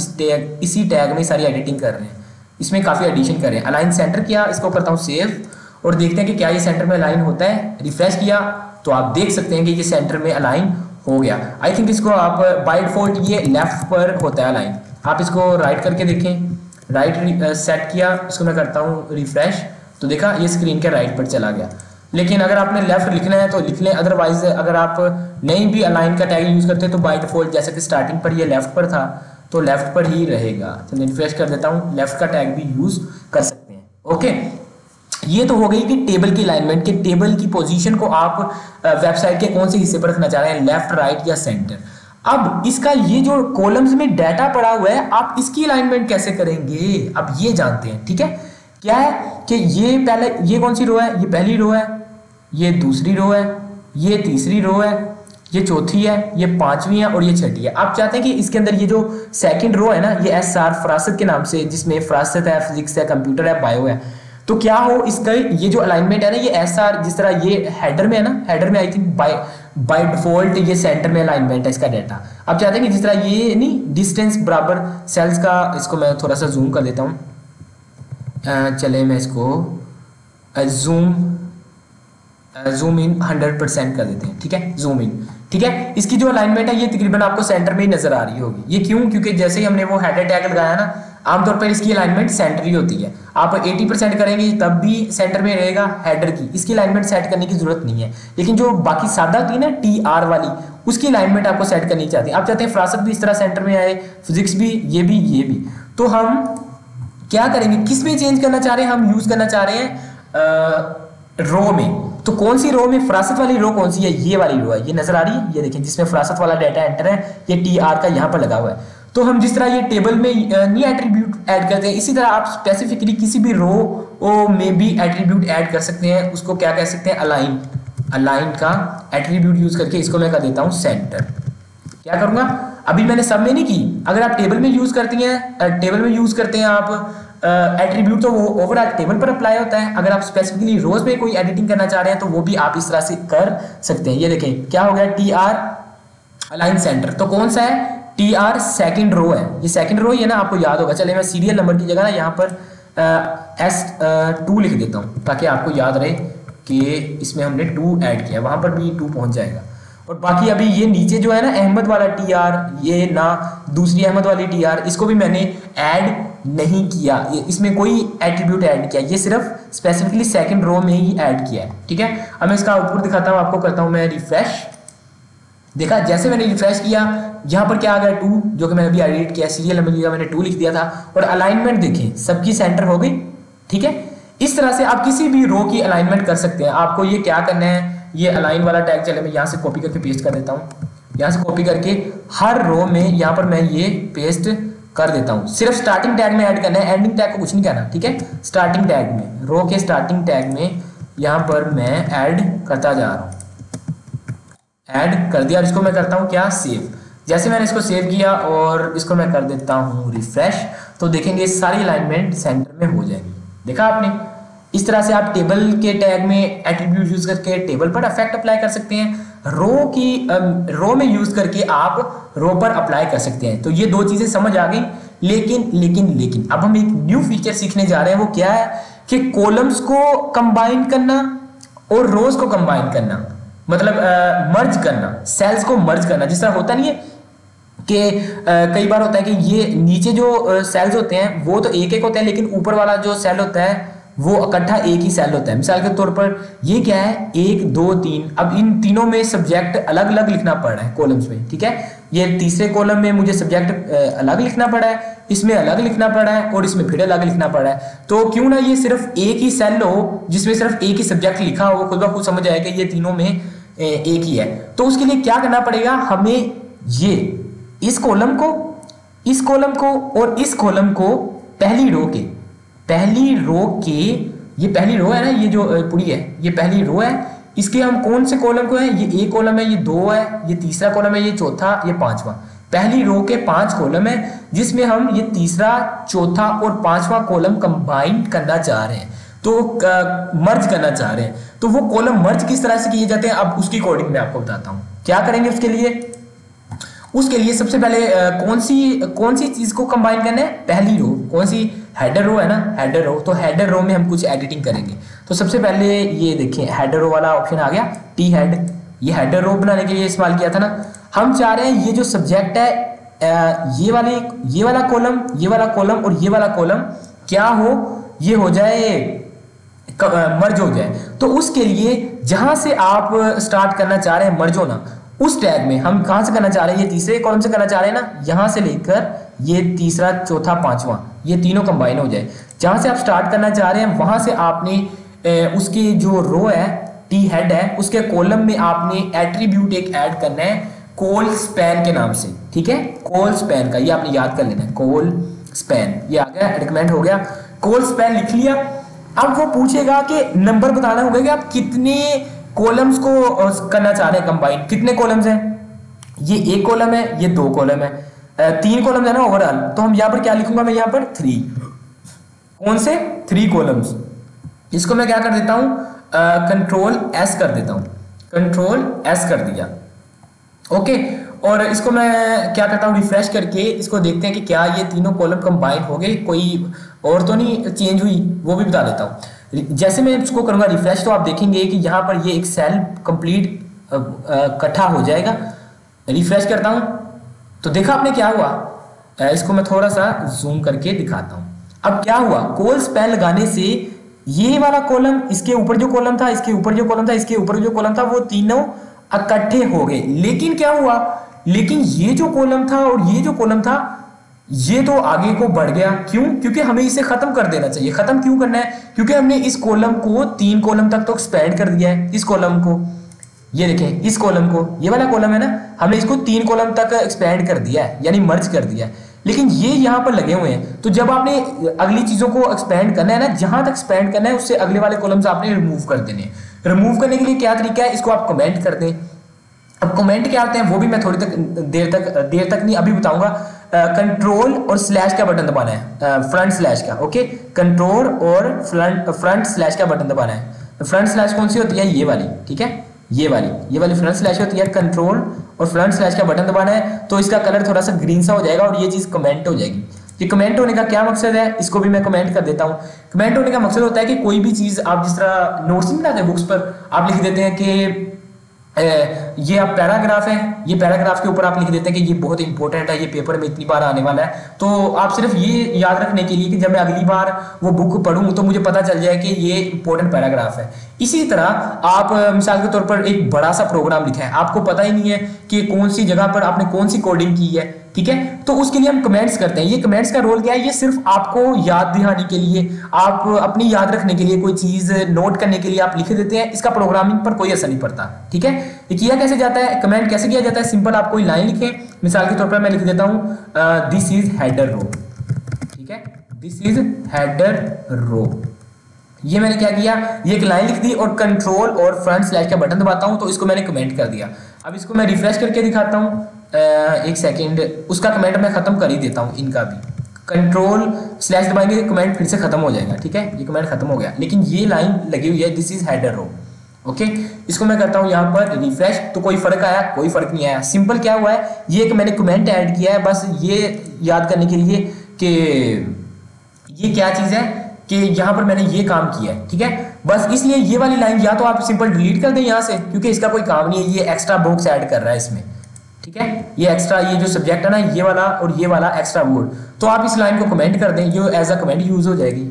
इसी टैग में सारी एडिटिंग कर रहे हैं, इसमें काफ़ी एडिशन कर रहे हैं। अलाइन सेंटर किया, इसको करता हूँ सेव और देखते हैं कि क्या ये सेंटर में अलाइन होता है। रिफ्रेश किया तो आप देख सकते हैं कि ये सेंटर में अलाइन हो गया। आई थिंक इसको आप बाय डिफॉल्ट ये लेफ्ट पर होता है अलाइन, आप इसको राइट करके देखें। राइट सेट किया, इसको मैं करता हूँ रिफ्रेश, तो देखा ये स्क्रीन के राइट पर चला गया। लेकिन अगर आपने लेफ्ट लिखना है तो लिख लें, अदरवाइज अगर आप नहीं भी अलाइन का टैग यूज करते हैं तो बाय डिफॉल्ट जैसे कि स्टार्टिंग पर ये लेफ्ट पर था तो लेफ्ट पर ही रहेगा। चलिए रिफ्रेश कर देता हूँ, लेफ्ट का टैग भी यूज कर सकते हैं, ओके। ये तो हो गई कि टेबल की अलाइनमेंट, के टेबल की पोजीशन को आप वेबसाइट के कौन से हिस्से पर रखना चाह रहे हैं, लेफ्ट, राइट या सेंटर। अब इसका ये जो कॉलम्स में डाटा पड़ा हुआ है, आप इसकी अलाइनमेंट कैसे करेंगे, अब ये जानते हैं, ठीक है। क्या है कि ये पहले, ये कौन सी रो है, ये पहली रो है, ये दूसरी रो है, ये तीसरी रो है, ये चौथी है, ये पांचवी है और ये छठी है। आप चाहते हैं कि इसके अंदर ये जो सेकंड रो है ना, ये SR फरासत के नाम से, जिसमें फरासत है, फिजिक्स है, कंप्यूटर है, बायो है, तो क्या हो इसका ये जो अलाइनमेंट है ना, ये ऐसा जिस तरह ये हेडर में है ना, हेडर में आई थिंक बाय डिफॉल्ट ये सेंटर में अलाइनमेंट है इसका डाटा। अब चाहते हैं कि जिस तरह ये नहीं डिस्टेंस बराबर सेल्स का, इसको मैं थोड़ा सा जूम कर देता हूँ। चले मैं इसको जूम इन 100% कर देते हैं, ठीक है, जूम इन, ठीक है। इसकी जो अलाइनमेंट है ये तकरीबन आपको सेंटर में ही नजर आ रही होगी। ये क्यों? क्योंकि जैसे ही हमने वो हेडर टैग लगाया ना, आमतौर पर इसकी अलाइनमेंट सेंटर ही होती है। आप 80% करेंगे तब भी सेंटर में रहेगा हेडर की, इसकी अलाइनमेंट सेट करने की जरूरत नहीं है। लेकिन जो बाकी सादा होती है ना TR वाली, उसकी अलाइनमेंट आपको सेट करनी चाहती है। आप चाहते हैं फरासत भी इस तरह सेंटर में आए, फिजिक्स भी, ये भी। तो हम क्या करेंगे, किस में चेंज करना चाह रहे हैं? हम यूज करना चाह रहे हैं रो में। तो कौन सी रो में? फरासत वाली रो कौन सी है? ये वाली रो है, ये नजर आ रही है, ये देखें, जिसमें फरासत वाला डाटा एंटर है, ये TR का यहाँ पर लगा हुआ है। तो हम जिस तरह ये टेबल में नहीं एट्रीब्यूट ऐड करते हैं, इसी तरह आप स्पेसिफिकली किसी भी रो में भी एट्रीब्यूट ऐड कर सकते हैं। उसको क्या कह सकते हैं? अलाइन का एट्रीब्यूट यूज करके इसको मैं कर देता हूँ सेंटर। क्या करूंगा? अभी मैंने सब में नहीं की। अगर आप टेबल में यूज करते हैं आप एट्रीब्यूट, तो वो ओवरऑल टेबल पर अप्लाई होता है। अगर आप स्पेसिफिकली रोज में कोई एडिटिंग करना चाह रहे हैं तो वो भी आप इस तरह से कर सकते हैं। ये देखें क्या हो गया, TR अलाइन सेंटर। तो कौन सा है? TR सेकंड रो है, ये सेकंड रो ही है ना, आपको याद होगा। चले मैं सीरियल नंबर की जगह ना यहाँ पर S2 लिख देता हूँ, ताकि आपको याद रहे कि इसमें हमने 2 ऐड किया, वहां पर भी 2 पहुंच जाएगा। और बाकी अभी ये नीचे जो है ना अहमद वाला TR, ये ना दूसरी अहमद वाली TR, इसको भी मैंने ऐड नहीं किया, इसमें कोई एट्रीब्यूट ऐड किया, ये सिर्फ स्पेसिफिकली सेकंड रो में ही ऐड किया है, ठीक है। अब मैं इसका आउटपुट दिखाता हूँ आपको, करता हूँ मैं रिफ्रेश। देखा, जैसे मैंने रिफ्रेश किया यहाँ पर क्या आ गया 2, जो कि मैंने अभी एडिट किया, सीरियल नंबर की मैंने 2 लिख दिया था। और अलाइनमेंट देखें, सबकी सेंटर हो गई, ठीक है। इस तरह से आप किसी भी रो की अलाइनमेंट कर सकते हैं। आपको ये क्या करना है, ये अलाइन वाला टैग, चले मैं यहाँ से कॉपी करके पेस्ट कर देता हूँ। यहाँ से कॉपी करके हर रो में यहाँ पर मैं ये पेस्ट कर देता हूँ। सिर्फ स्टार्टिंग टैग में ऐड करना है, एंडिंग टैग को कुछ नहीं कहना, ठीक है। स्टार्टिंग टैग में, रो के स्टार्टिंग टैग में यहाँ पर मैं ऐड करता जा रहा हूँ, ऐड कर दिया। इसको मैं करता हूँ क्या, सेव। जैसे मैंने इसको सेव किया और इसको मैं कर देता हूँ रिफ्रेश, तो देखेंगे सारी अलाइनमेंट सेंटर में हो जाएगी। देखा आपने, इस तरह से आप टेबल के टैग में एट्रीब्यूट यूज करके टेबल पर इफेक्ट अप्लाई कर सकते हैं, रो में यूज करके आप रो पर अप्लाई कर सकते हैं। तो ये 2 चीजें समझ आ गई। लेकिन अब हम एक न्यू फीचर सीखने जा रहे हैं। वो क्या है कि कॉलम्स को कंबाइन करना और रोज को कंबाइन करना, मतलब मर्ज करना, सेल्स को मर्ज करना। जिस तरह होता नहीं है कि कई बार होता है कि ये नीचे जो सेल्स होते हैं वो तो एक होते हैं, लेकिन ऊपर वाला जो सेल होता है वो इकट्ठा एक ही सेल होता है। मिसाल के तौर पर ये क्या है, 1 2 3। अब इन तीनों में सब्जेक्ट अलग अलग लिखना पड़ रहा है कॉलम्स में, ठीक है। ये तीसरे कॉलम में मुझे सब्जेक्ट अलग लिखना पड़ा है, इसमें अलग लिखना पड़ा है और इसमें फिर अलग लिखना पड़ा है। तो क्यों ना ये सिर्फ एक ही सेल हो जिसमें सिर्फ एक ही सब्जेक्ट लिखा हो, खुद ब खुद समझ आएगा ये तीनों में एक ही है। तो उसके लिए क्या करना पड़ेगा हमें, ये इस कॉलम को और इस कॉलम को पहली रो के ये पहली रो है ना, ये जो पूरी है ये पहली रो है, इसके हम कौन से कॉलम को है, ये 1 कॉलम है, ये 2 है, ये तीसरा कॉलम है, ये चौथा, ये पांचवा। पहली रो के 5 कॉलम है जिसमें हम ये तीसरा, चौथा और पांचवा कॉलम कंबाइन करना चाह रहे हैं, तो मर्ज करना चाह रहे हैं। तो वो कॉलम मर्ज किस तरह से किए जाते हैं, अब उसकी कोडिंग मैं आपको बताता हूँ। क्या करेंगे उसके लिए सबसे पहले कौन सी चीज को कंबाइन करना है, पहली रो, कौन सी, हेडर रो है ना, हेडर रो। तो हेडर रो में हम कुछ एडिटिंग करेंगे। तो सबसे पहले ये देखिए हेडर रो वाला ऑप्शन आ गया, टी हेड, ये हेडर रो बनाने के लिए इस्तेमाल किया था ना। हम चाह रहे हैं ये जो सब्जेक्ट है, ये वाला कॉलम और ये वाला कॉलम क्या हो, ये हो जाए, मर्ज हो जाए। तो उसके लिए जहां से आप स्टार्ट करना चाह रहे हैं मर्ज होना, उस टैग में हम कहां से करना चाह रहे हैं, ये तीसरे कॉलम से करना चाह रहे हैं ना, यहां से लेकर ये तीसरा, चौथा, पांचवा, ये तीनों कंबाइन हो जाए। जहां से आप स्टार्ट करना चाह रहे हैं वहां से आपने उसकी जो रो है, टी हेड है, उसके कॉलम में आपने एट्रीब्यूट एक ऐड करना है कॉल स्पैन के नाम से, ठीक है। कॉल स्पैन का ये आपने याद कर लेना है, कॉल स्पैन, ये आ गया, रिकमेंड हो गया, कॉल स्पैन लिख लिया। अब वो पूछेगा कि नंबर बताना होगा कि आप कितने कॉलम्स को करना चाह रहे हैं कंबाइन, कितने कॉलम्स हैं, ये 1 कॉलम है, ये 2 कॉलम है, 3 कॉलम है ना ओवरऑल। तो हम यहाँ पर क्या लिखूंगा मैं, यहाँ पर 3, कौन से 3 कॉलम्स, इसको मैं क्या कर देता हूँ, कंट्रोल एस कर देता हूँ, कंट्रोल एस कर दिया। ओके, और इसको मैं क्या करता हूँ, रिफ्रेश करके इसको देखते हैं कि क्या ये तीनों कॉलम कंबाइन हो गए, कोई और तो नहीं चेंज हुई, वो भी बता देता हूँ। जैसे मैं इसको करूँगा रिफ्रेश, तो आप देखेंगे कि यहाँ पर ये एक सेल कंप्लीट इकट्ठा हो जाएगा। रिफ्रेश करता हूँ तो देखा आपने क्या हुआ। इसको मैं थोड़ा सा जूम करके दिखाता हूँ। अब क्या हुआ, कॉल स्पैन लगाने से ये वाला कॉलम, इसके ऊपर जो कॉलम था, इसके ऊपर जो कॉलम था, इसके ऊपर जो कॉलम था, वो तीनों इकट्ठे हो गए। लेकिन क्या हुआ, लेकिन ये जो कॉलम था और ये जो कॉलम था, ये तो आगे को बढ़ गया। क्यों? क्योंकि हमें इसे खत्म कर देना चाहिए। खत्म क्यों करना है? क्योंकि हमने इस कॉलम को 3 कॉलम तक तो एक्सपेंड कर दिया है। इस कॉलम को, ये देखें, इस कॉलम को, ये वाला कॉलम है ना, हमने इसको 3 कॉलम तक एक्सपेंड कर दिया है, यानी मर्ज कर दिया है। लेकिन ये यहाँ पर लगे हुए हैं। तो जब आपने अगली चीजों को एक्सपेंड करना है ना, जहां तक एक्सपेंड करना है उससे अगले वाले कॉलम्स आपने रिमूव कर देने। रिमूव करने के लिए क्या तरीका है, इसको आप कमेंट कर दें। अब कमेंट क्या होते हैं वो भी मैं थोड़ी देर तक नहीं, अभी बताऊंगा। कंट्रोल और स्लैश का बटन दबाना है, फ्रंट स्लैश का। ओके, कंट्रोल और फ्रंट स्लैश का बटन दबाना है। फ्रंट स्लैश कौन सी होती है, ये वाली, ठीक है, ये वाली फ्रंट स्लैश होती है। कंट्रोल और फ्रंट स्लैश का बटन दबाना है तो इसका कलर थोड़ा सा ग्रीन सा हो जाएगा और ये चीज कमेंट हो जाएगी। ये कमेंट होने का क्या मकसद है, इसको भी मैं कमेंट कर देता हूँ। कमेंट होने का मकसद होता है कि कोई भी चीज आप जिस तरह नोट्स नहीं बनाते बुक्स पर, आप लिख देते हैं कि ये आप पैराग्राफ है, ये पैराग्राफ के ऊपर आप लिख देते हैं कि ये बहुत इंपॉर्टेंट है, ये पेपर में इतनी बार आने वाला है। तो आप सिर्फ ये याद रखने के लिए कि जब मैं अगली बार वो बुक पढ़ूं तो मुझे पता चल जाए कि ये इंपॉर्टेंट पैराग्राफ है। इसी तरह आप मिसाल के तौर पर एक बड़ा सा प्रोग्राम लिखा है, आपको पता ही नहीं है कि कौन सी जगह पर आपने कौन सी कोडिंग की है, ठीक है, तो उसके लिए हम कमेंट्स करते हैं। ये कमेंट्स का रोल क्या है, ये सिर्फ आपको याद दिलाने के लिए, आप अपनी याद रखने के लिए, कोई चीज नोट करने के लिए आप लिख देते हैं। इसका प्रोग्रामिंग पर कोई असर नहीं पड़ता, ठीक है। ये किया कैसे जाता है, कमेंट कैसे किया जाता है, सिंपल आप कोई लाइन लिखें। मिसाल के तौर पर मैं लिख देता हूं दिस इज हेडर रो, ठीक है, दिस इज हेडर रो। ये मैंने क्या किया, ये एक लाइन लिख दी और कंट्रोल और फ्रंट स्लैश का बटन दबाता हूं तो इसको मैंने कमेंट कर दिया। अब इसको मैं रिफ्रेश करके दिखाता हूं, एक सेकेंड, उसका कमेंट मैं खत्म कर ही देता हूं। इनका भी कंट्रोल स्लैश दबाएंगे, कमेंट फिर से खत्म हो जाएगा, ठीक है, ये कमेंट खत्म हो गया। लेकिन ये लाइन लगी हुई है, this is header row. Okay, इसको मैं करता हूं यहां पर रिफ्रेश, तो कोई फर्क आया, कोई फर्क नहीं आया। सिंपल क्या हुआ है, ये एक मैंने कमेंट ऐड किया है, बस ये याद करने के लिए कि ये क्या चीज है, कि यहां पर मैंने ये काम किया है, ठीक है। बस इसलिए ये वाली लाइन या तो आप सिंपल डिलीट कर दें यहां से, क्योंकि इसका कोई काम नहीं है, ये एक्स्ट्रा बॉक्स ऐड कर रहा है इसमें, ठीक है। ये एक्स्ट्रा, ये जो सब्जेक्ट है ना, ये वाला और ये वाला एक्स्ट्रा वर्ड, तो आप इस लाइन को कमेंट कर दें, ये एज अ कमेंट यूज हो जाएगी।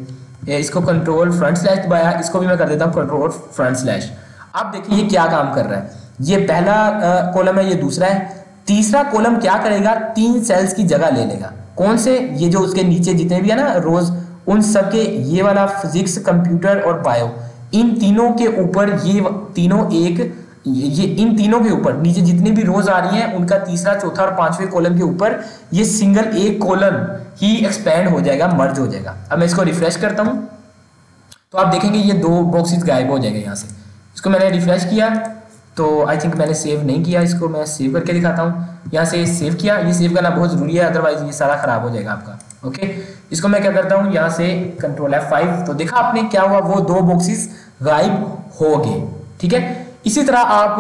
इसको कंट्रोल फ्रंट स्लैश दबाया, इसको भी मैं कर देता हूँ कंट्रोल फ्रंट स्लैश। अब देखिए ये क्या काम कर रहा है, ये पहला कॉलम है, ये दूसरा है। तीसरा कॉलम क्या करेगा, 3 सेल्स की जगह ले लेगा। कौन से, ये जो उसके नीचे जितने भी है ना रोज, उन सब के, ये वाला फिजिक्स, कंप्यूटर और बायो, इन तीनों के ऊपर ये तीनों एक, ये इन तीनों के ऊपर नीचे जितनी भी रोज आ रही हैं उनका तीसरा, चौथा और 5वें कॉलम के ऊपर ये सिंगल एक कॉलम ही एक्सपैंड हो जाएगा, मर्ज हो जाएगा। अब मैं इसको रिफ्रेश करता हूं तो आप देखेंगे ये 2 बॉक्सेस गायब हो जाएंगे यहाँ से। इसको मैंने रिफ्रेश किया तो आई थिंक मैंने सेव नहीं किया, इसको मैं सेव करके दिखाता हूँ। यहाँ से सेव किया, ये सेव करना बहुत जरूरी है, अदरवाइज ये सारा खराब हो जाएगा आपका। ओके, इसको मैं क्या करता हूँ, यहाँ से कंट्रोल F5, तो देखा आपने क्या हुआ, वो 2 बॉक्सेस गायब हो गए, ठीक है। इसी तरह आप,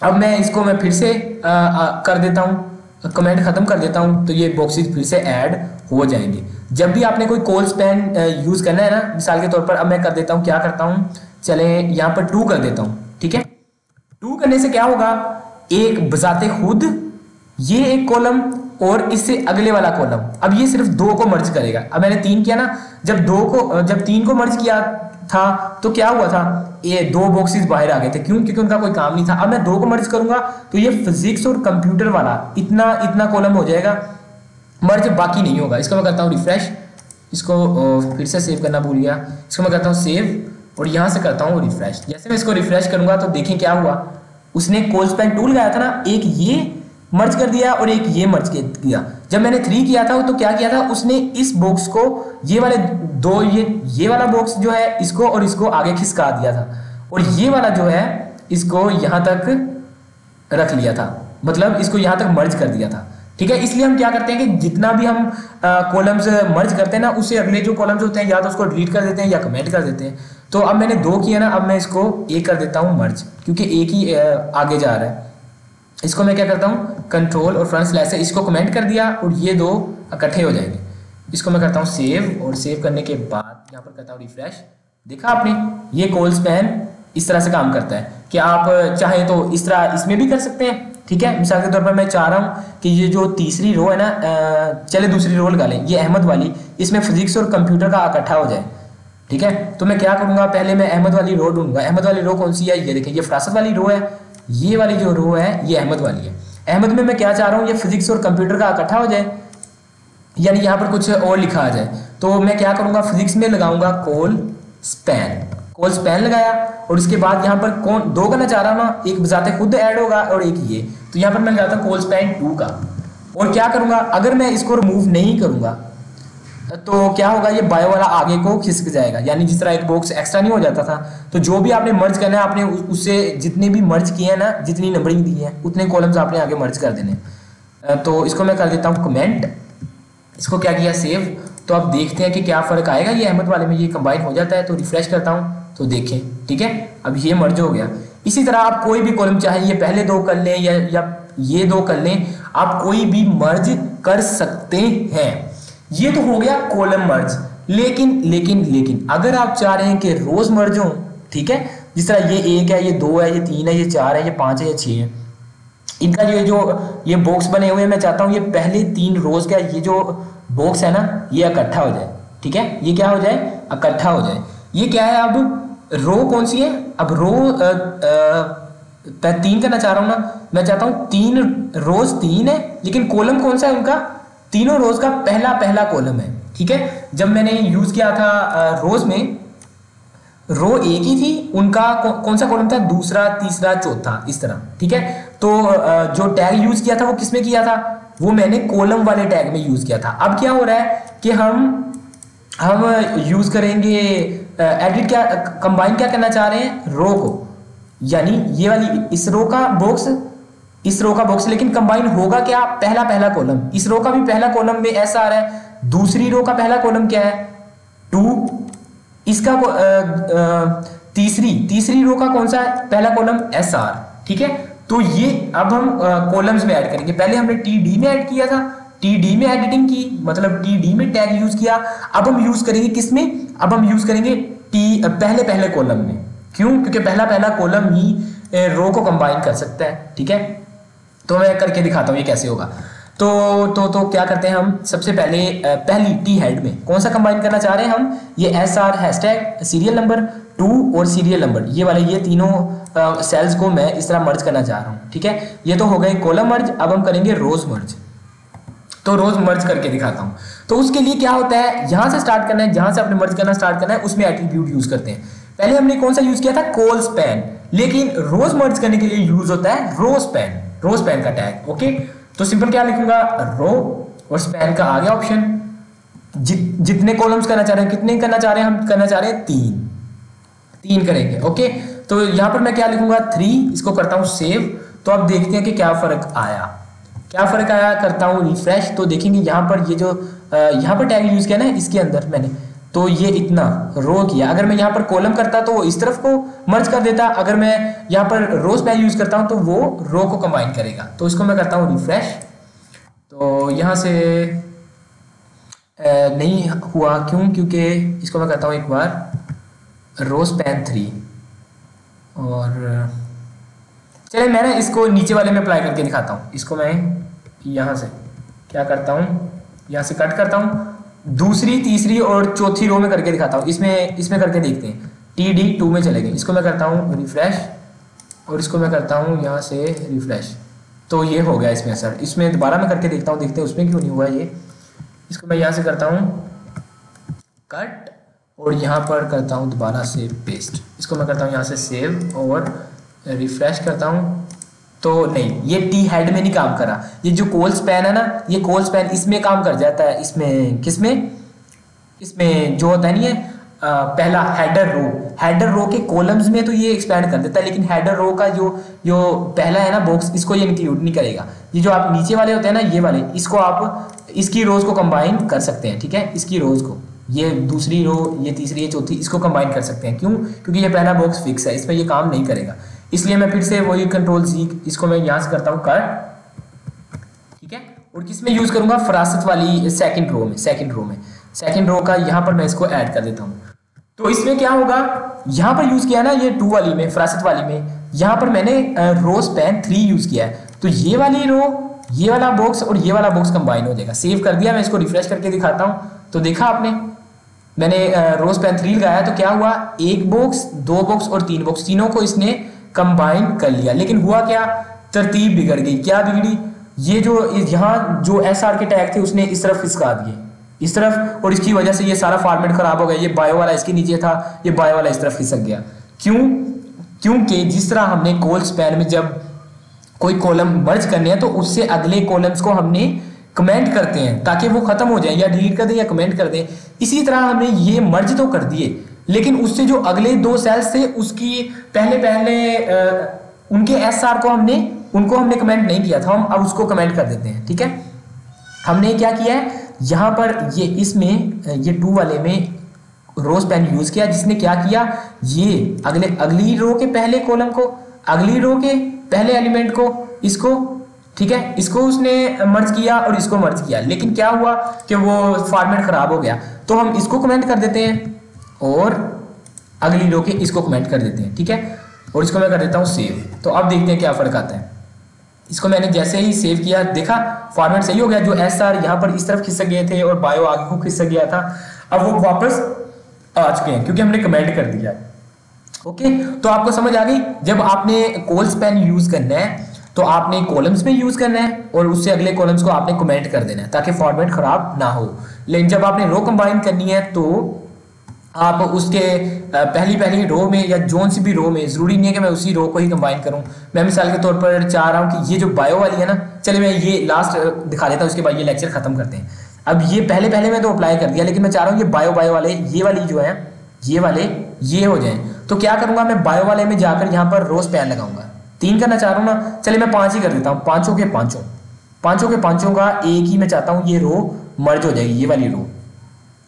अब मैं इसको मैं फिर से कर देता हूँ, कमेंट खत्म कर देता हूँ, तो ये बॉक्सेस फिर से ऐड हो जाएंगे। जब भी आपने कोई कॉल स्पैन यूज करना है ना, मिसाल के तौर पर, अब मैं कर देता हूँ, क्या करता हूँ, चले यहाँ पर 2 कर देता हूँ, ठीक है। 2 करने से क्या होगा, एक बजाते खुद ये एक कॉलम और इससे अगले वाला कॉलम, अब ये सिर्फ 2 को मर्ज करेगा। अब मैंने 3 किया ना, जब 3 को मर्ज किया था तो क्या हुआ था, ये 2 बॉक्सेस बाहर आ गए थे। क्यों? क्योंकि उनका कोई काम नहीं था। अब मैं 2 को मर्ज करूंगा तो ये फिजिक्स और कंप्यूटर वाला इतना कॉलम हो जाएगा, मर्ज बाकी नहीं होगा। इसको मैं करता हूँ रिफ्रेश, इसको फिर से सेव करना भूल गया, इसको मैं करता हूँ सेव और यहाँ से करता हूँ रिफ्रेश। जैसे मैं इसको रिफ्रेश करूंगा तो देखें क्या हुआ, उसने कॉल स्पैन टूल लगाया था ना, एक ये मर्ज कर दिया और एक ये मर्ज किया। जब मैंने 3 किया था तो क्या किया था, उसने इस बॉक्स को, ये वाले 2, ये वाला बॉक्स जो है, इसको और इसको आगे खिसका दिया था और ये वाला जो है इसको यहां तक रख लिया था, मतलब इसको यहां तक मर्ज कर दिया था। ठीक है। इसलिए हम क्या करते हैं कि जितना भी हम कॉलम्स मर्ज करते हैं ना, उससे अगले जो कॉलम्स होते हैं या तो उसको डिलीट कर देते हैं या कमेंट कर देते हैं। तो अब मैंने 2 किया ना, अब मैं इसको एक कर देता हूँ मर्ज, क्योंकि एक ही आगे जा रहा है। इसको मैं क्या करता हूँ, कंट्रोल और फ्रंट स्लैश से इसको कमेंट कर दिया और ये 2 इकट्ठे हो जाएंगे। इसको मैं करता हूँ सेव, और सेव करने के बाद यहाँ पर करता हूँ रिफ्रेश। देखा आपने, ये कॉल स्पैन इस तरह से काम करता है कि आप चाहे तो इस तरह इसमें भी कर सकते हैं। ठीक है, मिसाल के तौर पर मैं चाह रहा हूँ कि ये जो तीसरी रो है ना, चले दूसरी रो लगा लें, ये अहमद वाली, इसमें फिजिक्स और कंप्यूटर का इकट्ठा हो जाए। ठीक है, तो मैं क्या करूँगा, पहले मैं अहमद वाली रो ढूंढूंगा। अहमद वाली रो कौन सी है, ये देखें, ये फरासत वाली रो है। ये वाली जो रो है ये अहमद वाली है। अहमद में मैं क्या चाह रहा हूँ, ये फिजिक्स और कंप्यूटर का इकट्ठा हो जाए, यानी यहाँ पर कुछ और लिखा आ जाए। तो मैं क्या करूँगा, फिजिक्स में लगाऊंगा कॉल स्पैन। कॉल स्पैन लगाया और इसके बाद यहाँ पर कौन 2 करना चाह रहा हूँ ना, एक बजाते खुद ऐड होगा और एक ये, तो यहाँ पर मैं लगाता हूँ कॉल स्पैन 2 का। और क्या करूँगा, अगर मैं इसको रिमूव नहीं करूँगा तो क्या होगा, ये बायो वाला आगे को खिसक जाएगा, यानी जिस तरह एक बॉक्स एक्स्ट्रा नहीं हो जाता था। तो जो भी आपने मर्ज करना है, आपने उससे जितने भी मर्ज किए हैं ना, जितनी नंबरिंग दी है उतने कॉलम्स आपने आगे मर्ज कर देने। तो इसको मैं कर देता हूँ कमेंट, इसको क्या किया, सेव। तो अब देखते हैं कि क्या फ़र्क आएगा। ये अहमद वाले में ये कंबाइन हो जाता है, तो रिफ्रेश करता हूँ तो देखें, ठीक है, अब ये मर्ज हो गया। इसी तरह आप कोई भी कॉलम चाहे ये पहले 2 कर लें या ये 2 कर लें, आप कोई भी मर्ज कर सकते हैं। ये तो हो गया कॉलम मर्ज। लेकिन अगर आप चाह रहे हैं कि रोज मर्ज हो, ठीक है, जिस तरह ये 1 है, ये 2 है, ये 3 है, ये 4 है, ये 5 है, ये 6 है, इनका ये बॉक्स बने हुए हैं, मैं चाहता हूं ये पहले 3 रोज का ये जो बॉक्स है ना, ये इकट्ठा हो जाए। ठीक है, ये क्या हो जाए, इकट्ठा हो जाए। ये क्या है, अब रो कौन सी है, अब रो 3 करना चाह रहा हूं ना, मैं चाहता हूं 3 रोज 3 है, लेकिन कॉलम कौन सा है उनका, तीनों रोज का पहला कॉलम है। ठीक है, जब मैंने यूज किया था रोज में, रो एक ही थी, उनका कौन सा कॉलम था, दूसरा, तीसरा, चौथा, इस तरह। ठीक है, तो जो टैग यूज किया था वो किसमें किया था, वो मैंने कॉलम वाले टैग में यूज किया था। अब क्या हो रहा है कि हम यूज करेंगे एडिट, क्या कंबाइन क्या करना चाह रहे हैं, रो को, यानी ये वाली इस रो का बॉक्स, लेकिन कंबाइन होगा क्या, पहला कॉलम। इस रो का भी पहला कॉलम में ऐसा आ रहा है, दूसरी रो का पहला कॉलम क्या है, 2, इसका तीसरी रो का कौन सा है, पहला कॉलम SR। ठीक है, तो ये अब हम कॉलम्स में ऐड करेंगे। पहले हमने TD में ऐड किया था, TD में एडिटिंग की, मतलब TD में टैग यूज किया। अब हम यूज करेंगे किसमें, अब हम यूज करेंगे पहले कॉलम में। क्यों, क्योंकि पहला कॉलम ही रो को कंबाइन कर सकता है। ठीक है, तो मैं करके दिखाता हूँ ये कैसे होगा। तो क्या करते हैं हम, सबसे पहले पहली T हेड में कौन सा कंबाइन करना चाह रहे हैं हम, ये SR हैशटैग सीरियल नंबर 2 और सीरियल नंबर, ये तीनों सेल्स को मैं इस तरह मर्ज करना चाह रहा हूँ। ठीक है, ये तो हो गए कॉलम मर्ज। अब हम करेंगे रोज मर्ज। तो रोज मर्ज करके दिखाता हूँ। तो उसके लिए क्या होता है, यहाँ से स्टार्ट करना है, जहाँ से आपने मर्ज करना स्टार्ट करना है उसमें एट्रीब्यूट यूज करते हैं। पहले हमने कौन सा यूज किया था, कॉल स्पैन, लेकिन रोज मर्ज करने के लिए यूज होता है रो स्पैन का टैग। ओके, तो सिंपल क्या लिखूंगा, रो और स्पैन का आ गया ऑप्शन। जितने कॉलम्स करना चाह रहे हैं, कितने करना चाह रहे हैं, हम करना चाह रहे हैं 3 करेंगे। ओके, तो यहां पर मैं क्या लिखूंगा, 3, इसको करता हूं सेव। तो अब देखते हैं कि क्या फर्क आया, करता हूं रिफ्रेश। तो देखेंगे यहाँ पर ये जो यहाँ पर टैग यूज किया ना, इसके अंदर मैंने, तो ये इतना रो किया। अगर मैं यहाँ पर कॉलम करता तो वो इस तरफ को मर्ज कर देता, अगर मैं यहाँ पर रो स्पैन यूज करता हूँ तो वो रो को कंबाइन करेगा। तो इसको मैं करता हूँ रिफ्रेश, तो यहाँ से नहीं हुआ, क्यों, क्योंकि इसको मैं करता हूँ एक बार रो स्पैन 3, और चलिए मैं ना इसको नीचे वाले में अप्लाई करके दिखाता हूँ। इसको मैं यहाँ से क्या करता हूँ, यहाँ से कट करता हूँ, दूसरी, तीसरी और चौथी रो में करके दिखाता हूँ। इसमें करके देखते हैं, TD 2 में चले गए। इसको मैं करता हूँ रिफ्रेश, और इसको मैं करता हूँ यहाँ से रिफ्रेश, तो ये हो गया इसमें असर। इसमें दोबारा मैं करके देखता हूँ, देखते हैं उसमें क्यों नहीं हुआ ये। इसको मैं यहाँ से करता हूँ कट, और यहाँ पर करता हूँ दोबारा से पेस्ट। इसको मैं करता हूँ यहाँ से सेव और रिफ्रेश करता हूँ, तो नहीं, ये T हेड में नहीं काम करा। ये जो कॉल स्पैन है ना, ये कॉल स्पैन इसमें काम कर जाता है, इसमें किसमें, इसमें जो होता है नहीं है पहला हेडर रो के कॉलम्स में तो ये एक्सपैंड कर देता है, लेकिन हेडर रो का जो जो पहला है ना बॉक्स, इसको ये इंक्लूड नहीं करेगा। ये जो आप नीचे वाले होते हैं ना, ये वाले, इसको आप इसकी रोज को कंबाइन कर सकते हैं, ठीक है, इसकी रोज को, ये दूसरी रो, ये तीसरी, ये चौथी, इसको कंबाइन कर सकते हैं। क्यों? क्योंकि ये पहला बॉक्स फिक्स है, इसमें ये काम नहीं करेगा। इसलिए मैं फिर से वही कंट्रोल सी, इसको मैं यहाँ से करता हूँ कट, ठीक है। और किसमें यूज करूंगा? फरासत वाली सेकंड रो का यहाँ पर मैं इसको ऐड कर देता हूँ। तो इसमें क्या होगा, यहाँ पर यूज किया ना ये 2 वाली में, फरासत वाली में, यहाँ पर मैंने रो स्पैन 3 यूज किया है। तो ये वाली रो, ये वाला बॉक्स और ये वाला बॉक्स कंबाइन हो जाएगा। सेव कर दिया, मैं इसको रिफ्रेश करके दिखाता हूँ। तो देखा आपने, मैंने रो स्पैन 3 लगाया तो क्या हुआ, 1 बॉक्स, 2 बॉक्स और 3 बॉक्स, तीनों को इसने कंबाइन कर लिया। लेकिन हुआ क्या, तरतीब बिगड़ गई। क्या बिगड़ी? ये जो यहाँ जो एसआर के टैग थे उसने इस तरफ खिसका दिए, इस तरफ, और इसकी वजह से ये सारा फॉर्मेट खराब हो गया। ये बायो वाला इसके नीचे था, ये बायो वाला इस तरफ खिसक गया। क्यों? क्योंकि जिस तरह हमने कॉल स्पैन में जब कोई कॉलम मर्ज करने हैं तो उससे अगले कॉलम्स को हमने कमेंट करते हैं ताकि वो खत्म हो जाए, या डिलीट कर दें या कमेंट कर दें। इसी तरह हमने ये मर्ज तो कर दिए, लेकिन उससे जो अगले 2 सेल्स थे उसकी पहले उनके एसआर को उनको हमने कमेंट नहीं किया था, हम अब उसको कमेंट कर देते हैं, ठीक है। हमने क्या किया है, यहाँ पर ये इसमें ये 2 वाले में रो स्पैन यूज किया, जिसने क्या किया, ये अगली रो के पहले कॉलम को, अगली रो के पहले एलिमेंट को, इसको, ठीक है, इसको उसने मर्ज किया और इसको मर्ज किया। लेकिन क्या हुआ कि वो फॉर्मेट खराब हो गया। तो हम इसको कमेंट कर देते हैं और अगली रो के इसको कमेंट कर देते हैं, ठीक है। और इसको मैं कर देता हूँ सेव। तो अब देखते हैं क्या फर्क आता है। इसको मैंने जैसे ही सेव किया, देखा फॉर्मेट सही हो गया। जो एसआर यहाँ पर इस तरफ खिसक गए थे और बायो आगे को खिसक गया था, अब वो वापस आ चुके हैं क्योंकि हमने कमेंट कर दिया। ओके, तो आपको समझ आ गई। जब आपने कॉल स्पैन यूज करना है तो आपने कॉलम्स में यूज करना है और उससे अगले कॉलम्स को आपने कमेंट कर देना है ताकि फॉर्मेट खराब ना हो। लेकिन जब आपने रो कंबाइन करनी है तो आप उसके पहली रो में या जोन सी भी रो में, जरूरी नहीं है कि मैं उसी रो को ही कंबाइन करूं। मैं मिसाल के तौर पर चाह रहा हूं कि ये जो बायो वाली है ना, चलिए मैं ये लास्ट दिखा देता हूं, उसके बाद ये लेक्चर खत्म करते हैं। अब ये पहले मैं तो अप्लाई कर दिया, लेकिन मैं चाह रहा हूँ ये बायो वाले, ये वाली जो है, ये वाले ये हो जाए। तो क्या करूंगा, मैं बायो वाले में जाकर यहाँ पर रो स्पैन लगाऊंगा। 3 करना चाह रहा हूँ ना, चलिए मैं 5 ही कर देता हूँ। पांचों के पांचों का एक ही मैं चाहता हूँ ये रो मर्ज हो जाएगी, ये वाली रो।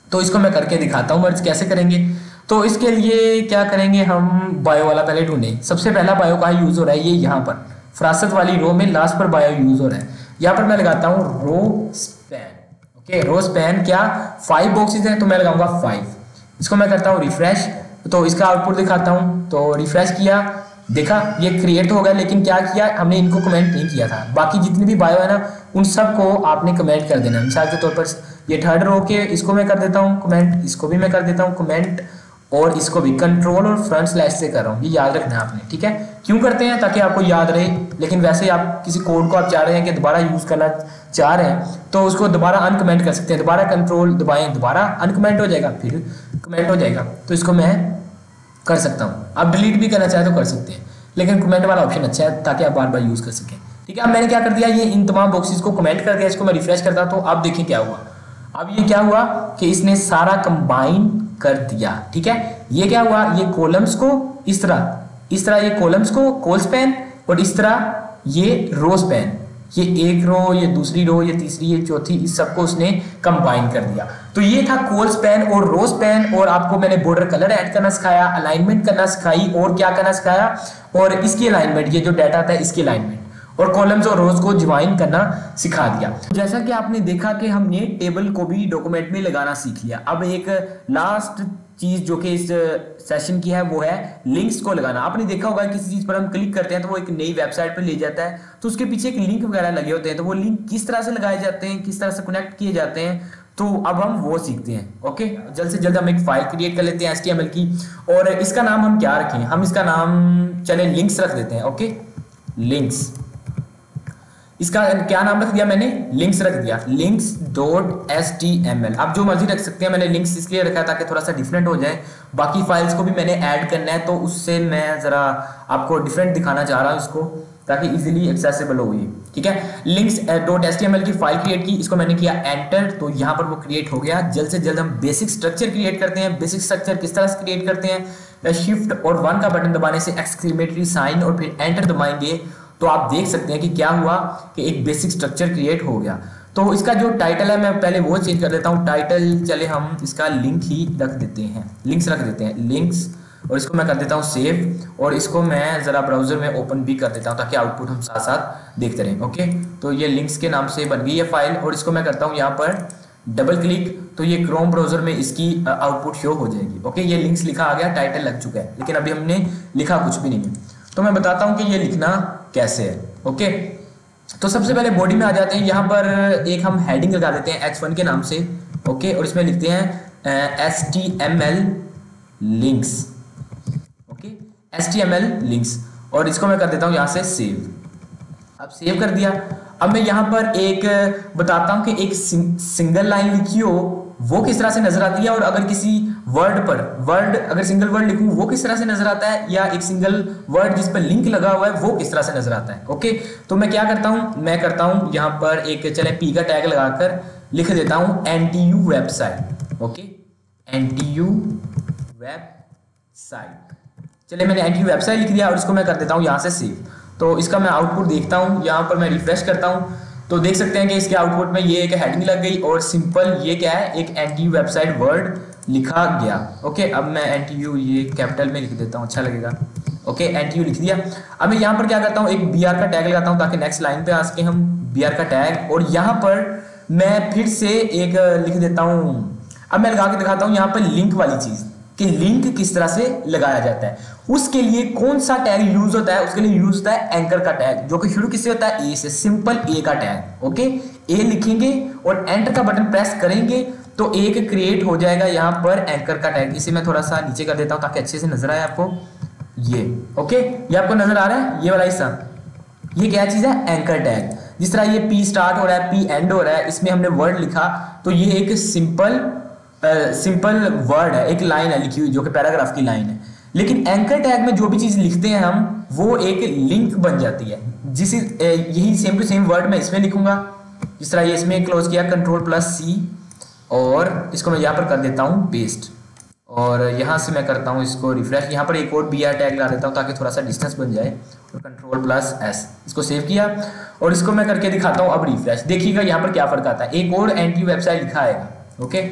तो इसको मैं करके दिखाता हूँ मर्ज कैसे करेंगे। तो इसके लिए क्या करेंगे, हम बायो वाला पहले ढूंढें। सबसे पहला बायो का यूज हो रहा है ये यहाँ पर फरासत वाली रो में लास्ट पर बायो यूज हो रहा है। यहाँ पर मैं लगाता हूँ row span. Okay, row span क्या 5 बॉक्सेस हैं तो मैं लगाऊंगा 5। इसको मैं करता हूँ रिफ्रेश, तो इसका आउटपुट दिखाता हूँ। तो रिफ्रेश किया, देखा ये क्रिएट तो हो गया, लेकिन क्या किया हमने, इनको कमेंट नहीं किया था। बाकी जितने भी बायो है ना उन सब को आपने कमेंट कर देना। मिसाल के तौर पर ये 3rd रो के इसको मैं कर देता हूँ कमेंट, इसको भी मैं कर देता हूँ कमेंट, और इसको भी कंट्रोल और फ्रंट स्लैश से कर रहा हूँ। ये याद रखना है आपने, ठीक है। क्यों करते हैं, ताकि आपको याद रहे। लेकिन वैसे आप किसी कोड को आप चाह रहे हैं कि दोबारा यूज करना चाह रहे हैं तो उसको दोबारा अनकमेंट कर सकते हैं। दोबारा कंट्रोल दबाएं, दोबारा अनकमेंट हो जाएगा, फिर कमेंट हो जाएगा। तो इसको मैं कर सकता हूँ। आप डिलीट भी करना चाहे तो कर सकते हैं, लेकिन कमेंट वाला ऑप्शन अच्छा है ताकि आप बार बार यूज कर सकें, ठीक है। अब मैंने क्या कर दिया, ये इन तमाम बॉक्सेस को कमेंट कर दिया। इसको मैं रिफ्रेश करता तो अब देखिए क्या हुआ। अब ये क्या हुआ कि इसने सारा कंबाइन कर दिया, ठीक है। ये क्या हुआ, ये कॉलम्स को इस तरह ये कॉलम्स को कॉल स्पैन, और इस तरह ये रो स्पैन, ये एक रो, ये दूसरी रो, ये तीसरी, ये चौथी, इस सबको उसने कंबाइन कर दिया। तो ये था कॉल स्पैन और रो स्पैन। और आपको मैंने बॉर्डर कलर ऐड करना सिखाया, अलाइनमेंट करना सिखाई, और क्या करना सिखाया, और इसकी अलाइनमेंट, ये जो डाटा था इसकी अलाइनमेंट, और कॉलम्स और रोज को ज्वाइन करना सिखा दिया। जैसा कि आपने देखा कि हमने टेबल को भी डॉक्यूमेंट में लगाना सीख लिया। अब एक लास्ट चीज जो कि इस सेशन की है वो है लिंक्स को लगाना। आपने देखा होगा किसी चीज पर हम क्लिक करते हैं तो वो एक नई वेबसाइट पर ले जाता है, तो उसके पीछे एक लिंक वगैरह लगे होते हैं। तो वो लिंक किस तरह से लगाए जाते हैं, किस तरह से कनेक्ट किए जाते हैं, तो अब हम वो सीखते हैं। ओके, जल्द से जल्द हम एक फाइल क्रिएट कर लेते हैं HTML की, और इसका नाम हम क्या रखें, हम इसका नाम चले लिंक्स रख देते हैं। ओके, लिंक्स, इसका क्या नाम रख दिया मैंने, लिंक्स रख दिया, links.html। आप जो मर्जी रख सकते हैं, मैंने लिंक्स इसलिए रखा ताकि थोड़ा सा डिफरेंट हो जाए। बाकी फाइल्स को भी मैंने ऐड करना है, तो उससे मैं जरा आपको डिफरेंट दिखाना चाह रहा हूँ इसको, ताकि इजीली एक्सेसिबल हो ये। ठीक है। links.html की फाइल क्रिएट की, इसको मैंने किया एंटर, तो यहाँ पर वो क्रिएट हो गया। जल्द से जल्द हम बेसिक स्ट्रक्चर क्रिएट करते हैं। बेसिक स्ट्रक्चर किस तरह से क्रिएट करते हैं, शिफ्ट और 1 का बटन दबाने से एक्सक्लेमेटरी साइन और फिर एंटर दबाएंगे तो आप देख सकते हैं कि क्या हुआ कि एक बेसिक स्ट्रक्चर क्रिएट हो गया। तो इसका जो टाइटल है मैं पहले वो चेंज कर देता हूँ। टाइटल चले हम इसका लिंक ही रख देते हैं, लिंक्स रख देते हैं, लिंक्स, और इसको मैं कर देता हूँ सेव, और इसको मैं ज़रा ब्राउजर में ओपन भी कर देता हूँ ताकि आउटपुट हम साथ साथ देखते रहें। ओके, तो ये लिंक्स के नाम से बन गई है फाइल, और इसको मैं करता हूँ यहाँ पर डबल क्लिक, तो ये क्रोम ब्राउजर में इसकी आउटपुट शो हो जाएगी। ओके, ये लिंक्स लिखा आ गया, टाइटल लग चुका है, लेकिन अभी हमने लिखा कुछ भी नहीं है। तो मैं बताता हूँ कि ये लिखना कैसे है। ओके, तो सबसे पहले बॉडी में आ जाते हैं। यहाँ पर एक हम हेडिंग लगा देते हैं H1 के नाम से। ओके, और इसमें लिखते हैं HTML लिंक्स। HTML लिंक्स, और इसको मैं कर देता हूँ यहाँ से सेव। अब सेव कर दिया। अब मैं यहाँ पर एक बताता हूँ कि एक सिंगल लाइन लिखी हो वो किस तरह से नजर आती है, और अगर किसी वर्ड पर अगर सिंगल वर्ड लिखूं वो किस तरह से नजर आता है, या एक सिंगल वर्ड जिस पर लिंक लगा हुआ है वो किस तरह से नजर आता है। ओके, तो मैं क्या करता हूँ, मैं करता हूँ यहाँ पर एक चले P का टैग लगाकर लिख देता हूँ NTU website. Okay, NTU website, चलिए मैंने NTU वेबसाइट लिख दिया, और इसको मैं कर देता हूँ यहाँ से सेव। तो इसका मैं आउटपुट देखता हूँ, यहाँ पर मैं रिफ्रेश करता हूँ तो देख सकते हैं कि इसके आउटपुट में ये एक हेडिंग लग गई, और सिंपल ये क्या है, एक NTU वेबसाइट वर्ड लिखा गया। ओके, अब मैं NTU ये कैपिटल में लिख देता हूँ, अच्छा लगेगा। ओके, NTU लिख दिया। अब मैं यहाँ पर क्या करता हूँ, एक BR का टैग लगाता हूँ ताकि नेक्स्ट लाइन पे आ सके हम, BR का टैग, और यहाँ पर मैं फिर से एक लिख देता हूँ। अब मैं लगा के दिखाता हूँ यहाँ पर लिंक वाली चीज कि लिंक किस तरह से लगाया जाता है। उसके लिए कौन सा टैग यूज होता है, उसके लिए यूज होता है एंकर का टैग, जो कि शुरू किससे होता है, ए से, सिंपल ए का टैग। ओके, ए लिखेंगे और एंटर का बटन प्रेस करेंगे तो एक क्रिएट हो जाएगा यहाँ पर एंकर का टैग। इसे मैं थोड़ा सा नीचे कर देता हूँ ताकि अच्छे से नजर आए आपको। ये ओके, ये आपको नजर आ रहा है, ये वाला हिस्सा, ये क्या चीज है, एंकर टैग। जिस तरह ये P स्टार्ट हो रहा है, P एंड हो रहा है, इसमें हमने वर्ड लिखा तो ये एक सिंपल वर्ड है, एक लाइन है लिखी हुई जो कि पैराग्राफ की लाइन है। लेकिन एंकर टैग में जो भी चीज लिखते हैं हम वो एक लिंक बन जाती है। यही सेम टू सेम वर्ड मैं इसमें लिखूंगा, जिस तरह ये इसमें क्लोज किया Ctrl+C, और इसको मैं यहाँ पर कर देता हूँ पेस्ट, और यहाँ से मैं करता हूँ इसको रिफ्रेश। यहाँ पर एक और BR टैग ला देता हूँ ताकि थोड़ा सा डिस्टेंस बन जाए, और Ctrl+S, इसको सेव किया और इसको मैं करके दिखाता हूँ। अब रिफ्रेश देखिएगा यहाँ पर क्या फर्क आता है, एक और NTU वेबसाइट लिखा आएगा। ओके,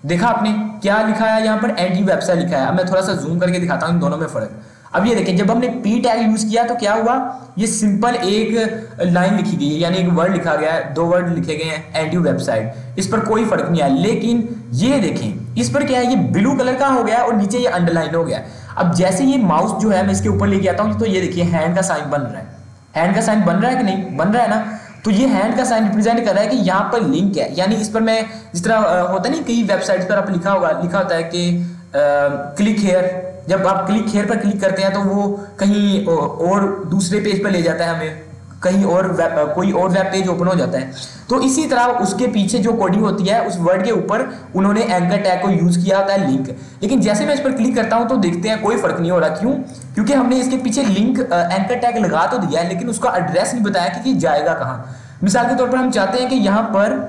देखा आपने क्या लिखा है, यहाँ पर NTU वेबसाइट लिखा है। अब मैं थोड़ा सा जूम करके दिखाता हूँ इन दोनों में फर्क। अब ये देखें, जब हमने P टैग यूज किया तो क्या हुआ, ये सिंपल एक लाइन लिखी गई है, यानी एक वर्ड लिखा गया है, 2 वर्ड लिखे गए हैं NTU वेबसाइट, इस पर कोई फर्क नहीं आया। लेकिन ये देखें, इस पर क्या है, ये ब्लू कलर का हो गया और नीचे ये अंडरलाइन हो गया। अब जैसे ये माउस जो है मैं इसके ऊपर लेके आता हूँ तो ये देखिए हैंड का साइन बन रहा है। हैंड का साइन बन रहा है कि नहीं, बन रहा है ना। तो ये हैंड का साइन रिप्रेजेंट कर रहा है कि यहाँ पर लिंक है, यानी इस पर मैं जिस तरह होता नहीं कई वेबसाइट्स पर आप लिखा होता है कि क्लिक हेयर, जब आप क्लिक हेयर पर क्लिक करते हैं तो वो कहीं और दूसरे पेज पर ले जाता है हमें, कहीं और कोई और वेब पेज ओपन हो जाता है। तो इसी तरह उसके पीछे जो कोडिंग होती है उस वर्ड के ऊपर उन्होंने एंकर टैग को यूज किया होता है, लिंक। लेकिन जैसे मैं इस पर क्लिक करता हूं तो देखते हैं कोई फर्क नहीं हो रहा। क्यों? क्योंकि हमने इसके पीछे लिंक एंकर टैग लगा तो दिया है, लेकिन उसका एड्रेस नहीं बताया कि जाएगा कहाँ। मिसाल के तौर पर हम चाहते हैं कि यहाँ पर